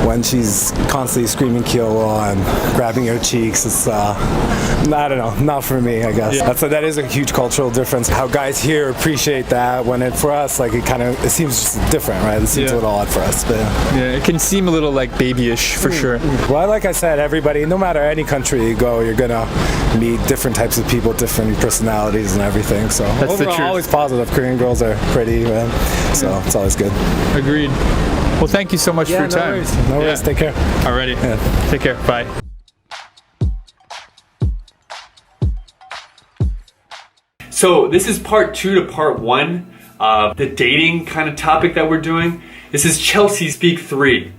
when she's constantly screaming Kyowo and grabbing your cheeks, it's I don't know, not for me, I guess. Yeah. That is a huge cultural difference. How guys here appreciate that, when for us, like, it seems just different, right? It seems a little odd for us, but yeah, it can seem a little like babyish for sure. Well, like I said, everybody, no matter any country you go, you're gonna meet different types of people, different personalities and everything. So that's overall, always positive. Korean girls are pretty, man. So it's always good. Agreed. Well, thank you so much for your time. No worries. Take care. Alrighty. Yeah. Take care. Bye. So this is part 2 to part 1 of the dating kind of topic that we're doing. This is Chelsea Speak 3.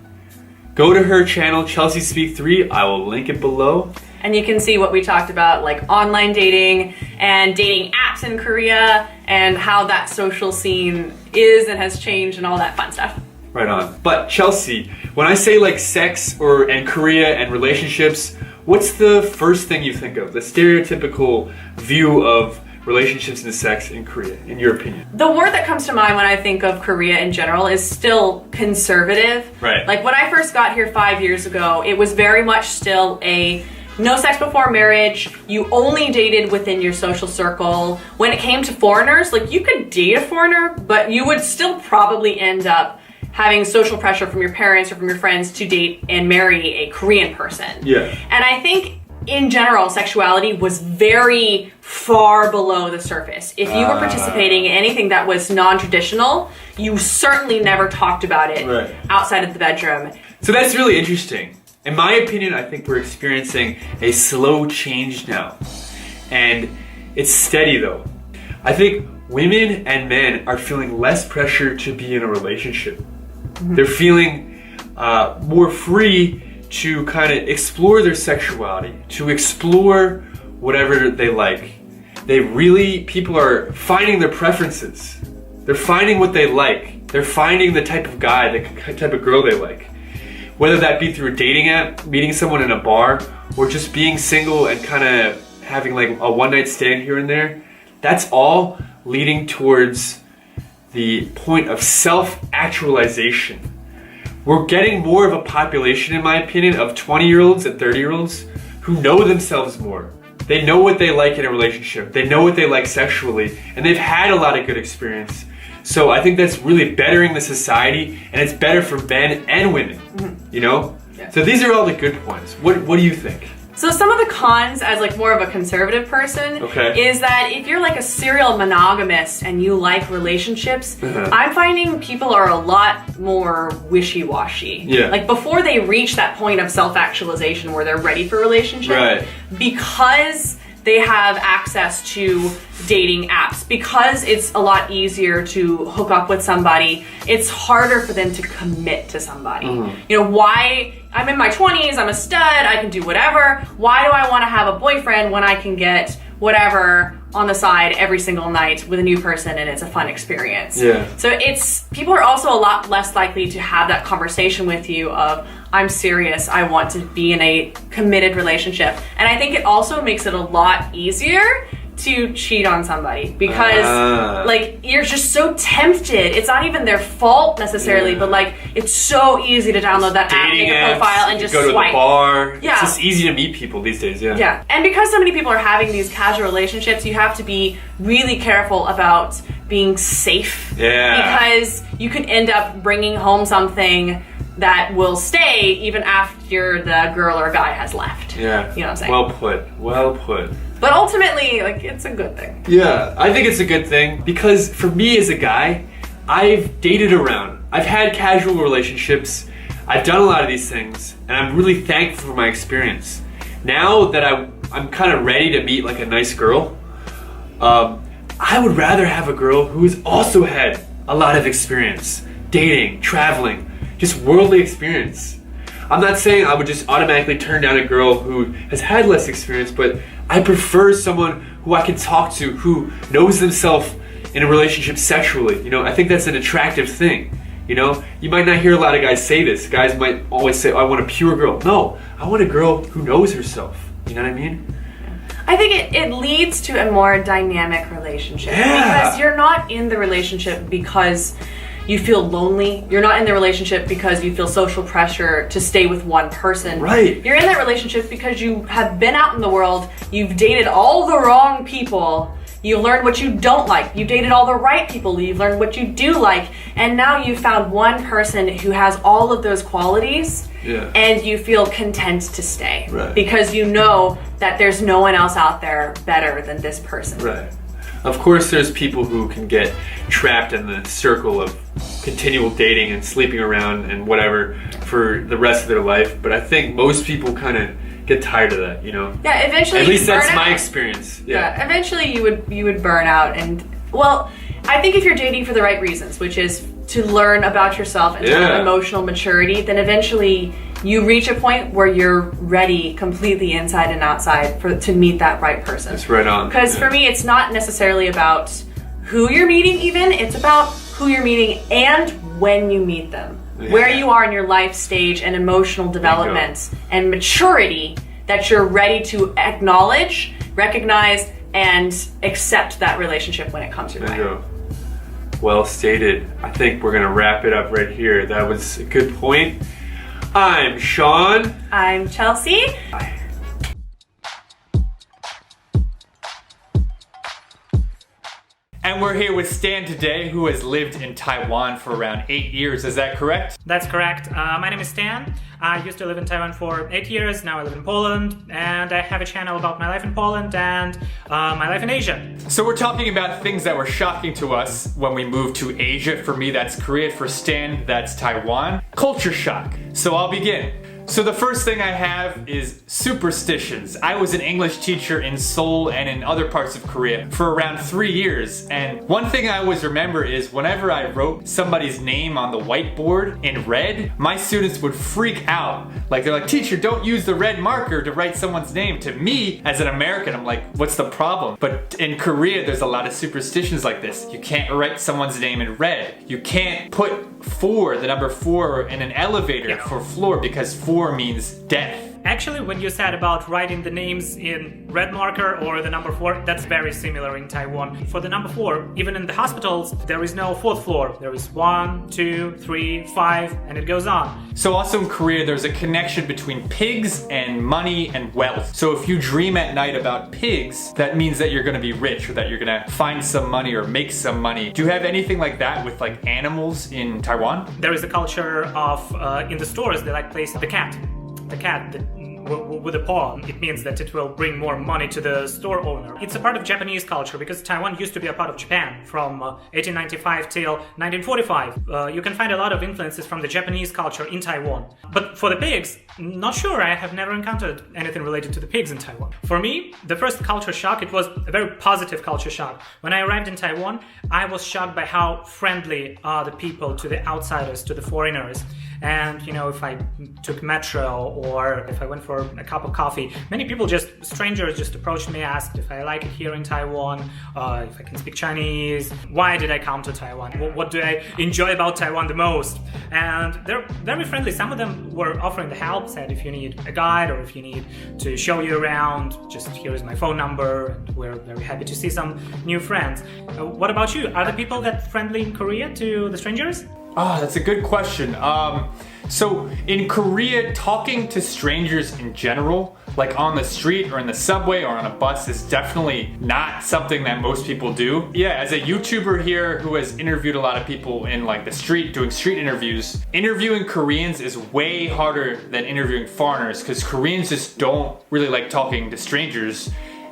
Go to her channel, Chelsea Speak 3. I will link it below. And you can see what we talked about, like online dating and dating apps in Korea and how that social scene is and has changed and all that fun stuff. Right on. But Chelsea, when I say like sex and Korea and relationships, what's the first thing you think of? The stereotypical view of relationships and sex in Korea, in your opinion? The word that comes to mind when I think of Korea in general is still conservative. Right. Like when I first got here 5 years ago, it was very much still a no sex before marriage. You only dated within your social circle. When it came to foreigners, like you could date a foreigner, but you would still probably end up having social pressure from your parents or from your friends to date and marry a Korean person. Yeah. And I think in general, sexuality was very far below the surface. If you were participating in anything that was non-traditional, you certainly never talked about it outside of the bedroom. So that's really interesting. In my opinion, I think we're experiencing a slow change now. And it's steady though. I think women and men are feeling less pressure to be in a relationship. They're feeling more free to kind of explore their sexuality, to explore whatever they like. People are finding their preferences. They're finding what they like. They're finding the type of guy, the type of girl they like. Whether that be through a dating app, meeting someone in a bar, or just being single and kind of having like a one-night stand here and there, that's all leading towards the point of self-actualization. We're getting more of a population, in my opinion, of 20-year-olds and 30-year-olds who know themselves more. They know what they like in a relationship. They know what they like sexually, and they've had a lot of good experience. So I think that's really bettering the society, and it's better for men and women, you know? Yeah. So these are all the good points. What do you think? So some of the cons, as like more of a conservative person, Okay. is that if you're like a serial monogamist and you like relationships, I'm finding people are a lot more wishy-washy. Yeah. Like before they reach that point of self-actualization where they're ready for a relationship, Right. because they have access to dating apps, because it's a lot easier to hook up with somebody, it's harder for them to commit to somebody. You know, why? I'm in my 20s, I'm a stud, I can do whatever. Why do I want to have a boyfriend when I can get whatever on the side every single night with a new person and it's a fun experience? Yeah. So people are also a lot less likely to have that conversation with you of, I'm serious, I want to be in a committed relationship. And I think it also makes it a lot easier to cheat on somebody because like you're just so tempted. It's not even their fault necessarily, but like it's so easy to download that app, make a profile, and just go to swipe. the bar. Yeah. It's just easy to meet people these days, yeah. Yeah, and because so many people are having these casual relationships, you have to be really careful about being safe. Yeah. Because you could end up bringing home something that will stay even after the girl or guy has left. Yeah. You know what I'm saying? Well put. Well put. But ultimately, like, it's a good thing. Yeah, I think it's a good thing because for me as a guy, I've dated around. I've had casual relationships. I've done a lot of these things, and I'm really thankful for my experience. Now that I'm kind of ready to meet like a nice girl, I would rather have a girl who's also had a lot of experience, dating, traveling, just worldly experience. I'm not saying I would just automatically turn down a girl who has had less experience, but I prefer someone who I can talk to who knows themselves in a relationship sexually. You know, I think that's an attractive thing. You know, you might not hear a lot of guys say this. Guys might always say, oh, I want a pure girl. No, I want a girl who knows herself. You know what I mean? I think it leads to a more dynamic relationship. Yeah. Because you're not in the relationship because you feel lonely. You're not in the relationship because you feel social pressure to stay with one person. Right. You're in that relationship because you have been out in the world, you've dated all the wrong people, you learned what you don't like, you dated all the right people, you've learned what you do like, and now you've found one person who has all of those qualities, and you feel content to stay. Right. Because you know that there's no one else out there better than this person. Right. Of course, there's people who can get trapped in the circle of continual dating and sleeping around and whatever for the rest of their life. But I think most people kind of get tired of that, you know? Yeah, eventually At least you burn that's my out. experience. Yeah, eventually you would burn out. And, well, I think if you're dating for the right reasons, which is to learn about yourself and to have emotional maturity, then eventually you reach a point where you're ready completely inside and outside to meet that right person. That's right on. Because for me, it's not necessarily about who you're meeting even, it's about who you're meeting and when you meet them. Yeah. Where you are in your life stage and emotional development and maturity that you're ready to acknowledge, recognize, and accept that relationship when it comes your way. There you go. Well stated. I think we're gonna wrap it up right here. That was a good point. I'm Sean. I'm Chelsea. And we're here with Stan today, who has lived in Taiwan for around 8 years. Is that correct? That's correct. My name is Stan. I used to live in Taiwan for 8 years. Now I live in Poland, and I have a channel about my life in Poland and my life in Asia. So we're talking about things that were shocking to us when we moved to Asia. For me, that's Korea. For Stan, that's Taiwan. Culture shock. So I'll begin. So the first thing I have is superstitions. I was an English teacher in Seoul and in other parts of Korea for around 3 years, and one thing I always remember is whenever I wrote somebody's name on the whiteboard in red, my students would freak out. Like, they're like, teacher, don't use the red marker to write someone's name. To me, as an American, I'm like, what's the problem? But in Korea, there's a lot of superstitions like this. You can't write someone's name in red. You can't put 4, the number 4, in an elevator for floor because 4 means death. Actually, when you said about writing the names in red marker or the number 4, that's very similar in Taiwan. For the number 4, even in the hospitals, there is no 4th floor. There is 1, 2, 3, 5, and it goes on. So also in Korea, there's a connection between pigs and money and wealth. So if you dream at night about pigs, that means that you're gonna be rich or that you're gonna find some money or make some money. Do you have anything like that with like animals in Taiwan? There is a culture of, in the stores, they like place the cat. The cat with a paw. It means that it will bring more money to the store owner. It's a part of Japanese culture because Taiwan used to be a part of Japan from 1895 till 1945. You can find a lot of influences from the Japanese culture in Taiwan. But for the pigs, not sure. I have never encountered anything related to the pigs in Taiwan. For me, the first culture shock, it was a very positive culture shock. When I arrived in Taiwan, I was shocked by how friendly are the people to the outsiders, to the foreigners. And, you know, if I took metro or if I went for a cup of coffee, many people strangers just approached me, asked if I like it here in Taiwan, if I can speak Chinese, why did I come to Taiwan, what do I enjoy about Taiwan the most. And they're very friendly. Some of them were offering the help, said if you need a guide or if you need to show you around, just here is my phone number, and we're very happy to see some new friends. What about you? Are the people that friendly in Korea to the strangers? Ah, that's a good question. So in Korea, talking to strangers in general, like on the street or in the subway or on a bus, is definitely not something that most people do. Yeah, as a YouTuber here who has interviewed a lot of people in like the street, doing street interviews, interviewing Koreans is way harder than interviewing foreigners because Koreans just don't really like talking to strangers.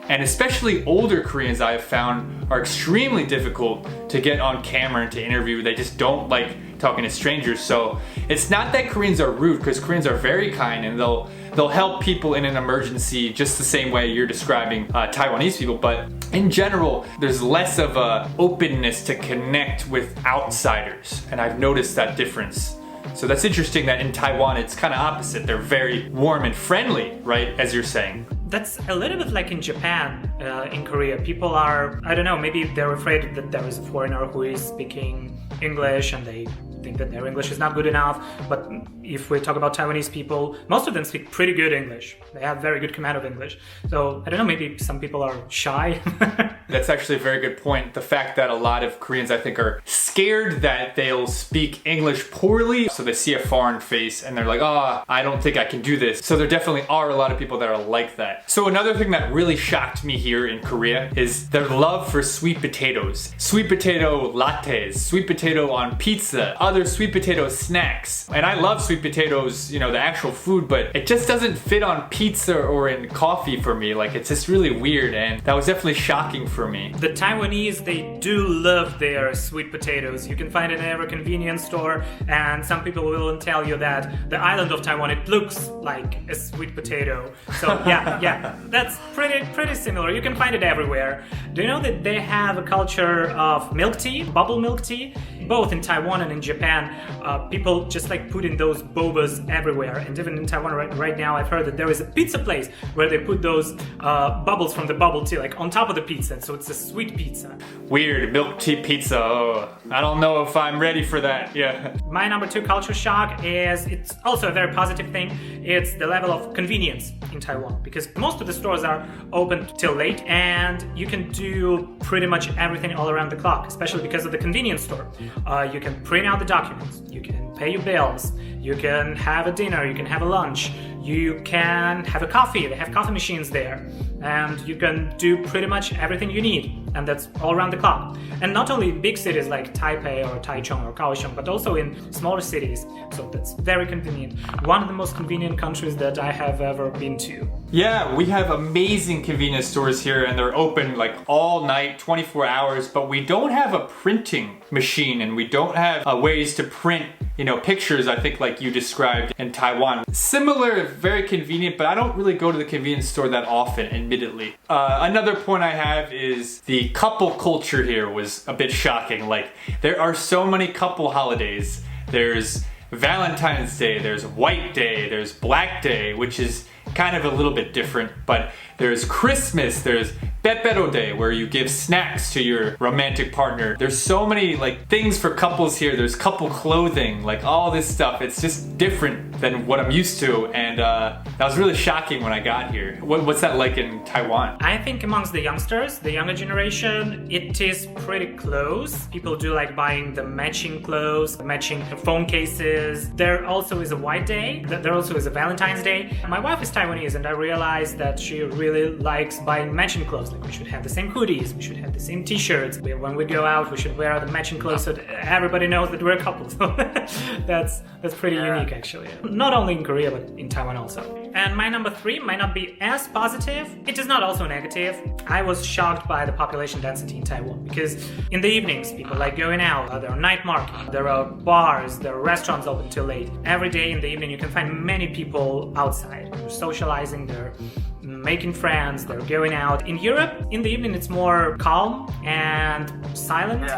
And especially older Koreans I have found are extremely difficult to get on camera and to interview. They just don't like talking to strangers. So it's not that Koreans are rude, because Koreans are very kind and they'll help people in an emergency just the same way you're describing Taiwanese people. But in general, there's less of a openness to connect with outsiders. And I've noticed that difference. So that's interesting that in Taiwan it's kind of opposite. They're very warm and friendly, right, as you're saying. That's a little bit like in Japan, in Korea. People are, I don't know, maybe they're afraid that there is a foreigner who is speaking English and they think that their English is not good enough. But if we talk about Taiwanese people, most of them speak pretty good English. They have very good command of English. So I don't know, maybe some people are shy. That's actually a very good point. The fact that a lot of Koreans, I think, are scared that they'll speak English poorly. So they see a foreign face and they're like, oh, I don't think I can do this. So there definitely are a lot of people that are like that. So another thing that really shocked me here in Korea is their love for sweet potatoes. Sweet potato lattes, sweet potato on pizza, other sweet potato snacks. And I love sweet potatoes, you know, the actual food, but it just doesn't fit on pizza or in coffee for me. Like, it's just really weird, and that was definitely shocking for me. The Taiwanese, they do love their sweet potatoes. You can find it in every convenience store, and some people will tell you that the island of Taiwan, it looks like a sweet potato. So yeah, that's pretty similar. You can find it everywhere. Do you know that they have a culture of milk tea, bubble milk tea? Both in Taiwan and in Japan, people just like putting those bobas everywhere. And even in Taiwan right now, I've heard that there is a pizza place where they put those bubbles from the bubble tea like on top of the pizza. So it's a sweet pizza. Weird, milk tea pizza. Oh, I don't know if I'm ready for that. Yeah. My number 2 culture shock is, it's also a very positive thing. It's the level of convenience in Taiwan, because most of the stores are open till late and you can do pretty much everything all around the clock, especially because of the convenience store. You can print out the documents, you can pay your bills, you can have a dinner, you can have a lunch, you can have a coffee, they have coffee machines there, and you can do pretty much everything you need. and that's all around the clock. And not only in big cities like Taipei or Taichung or Kaohsiung, but also in smaller cities. So that's very convenient. One of the most convenient countries that I have ever been to. Yeah, we have amazing convenience stores here and they're open like all night, 24 hours, but we don't have a printing machine and we don't have ways to print, you know, pictures, I think like you described in Taiwan. Similar, very convenient, but I don't really go to the convenience store that often, admittedly. Another point I have is the couple culture here was a bit shocking. Like, there are so many couple holidays. There's Valentine's Day, there's White Day, there's Black Day, which is kind of a little bit different, but there's Christmas, there's Pepero Day, where you give snacks to your romantic partner. There's so many like things for couples here. There's couple clothing, like all this stuff. It's just different than what I'm used to, and that was really shocking when I got here. What's that like in Taiwan? I think amongst the youngsters, the younger generation, it is pretty close. People do like buying the matching clothes, matching phone cases. There also is a White Day. There also is a Valentine's Day. My wife is Taiwanese, and I realized that she really likes buying matching clothes. Like, we should have the same hoodies, we should have the same t-shirts. When we go out, we should wear the matching clothes so that everybody knows that we're a couple. So that's pretty unique, actually. Not only in Korea, but in Taiwan also. And my number 3 might not be as positive. It is not also negative. I was shocked by the population density in Taiwan, because in the evenings, people like going out. There are night markets, there are bars, there are restaurants open till late. Every day in the evening, you can find many people outside. They're socializing, they're making friends, they're going out. In Europe, in the evening, it's more calm and silent.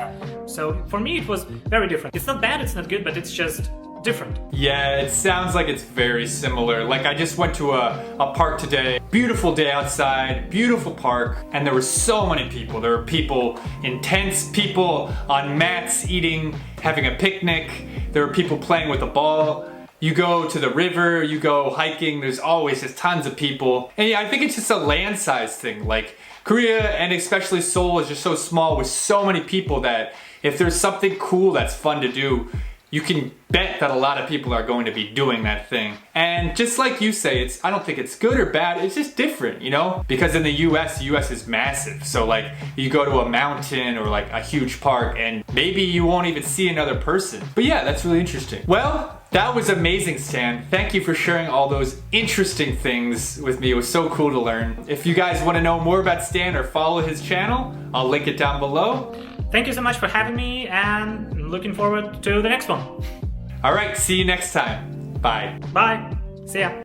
So for me, it was very different. It's not bad, it's not good, but it's just different. Yeah, it sounds like it's very similar. Like, I just went to a park today. Beautiful day outside, beautiful park, and there were so many people. There were people in tents, people on mats eating, having a picnic. There were people playing with a ball. You go to the river, you go hiking, there's always just tons of people. And yeah, I think it's just a land size thing. Like, Korea and especially Seoul is just so small with so many people that if there's something cool that's fun to do, you can bet that a lot of people are going to be doing that thing. And just like you say, I don't think it's good or bad, it's just different, you know? Because in the US is massive. So like, you go to a mountain or like a huge park and maybe you won't even see another person. But yeah, that's really interesting. Well, that was amazing, Stan. Thank you for sharing all those interesting things with me. It was so cool to learn. If you guys want to know more about Stan or follow his channel, I'll link it down below. Thank you so much for having me, and I'm looking forward to the next one. All right, see you next time. Bye. Bye. See ya.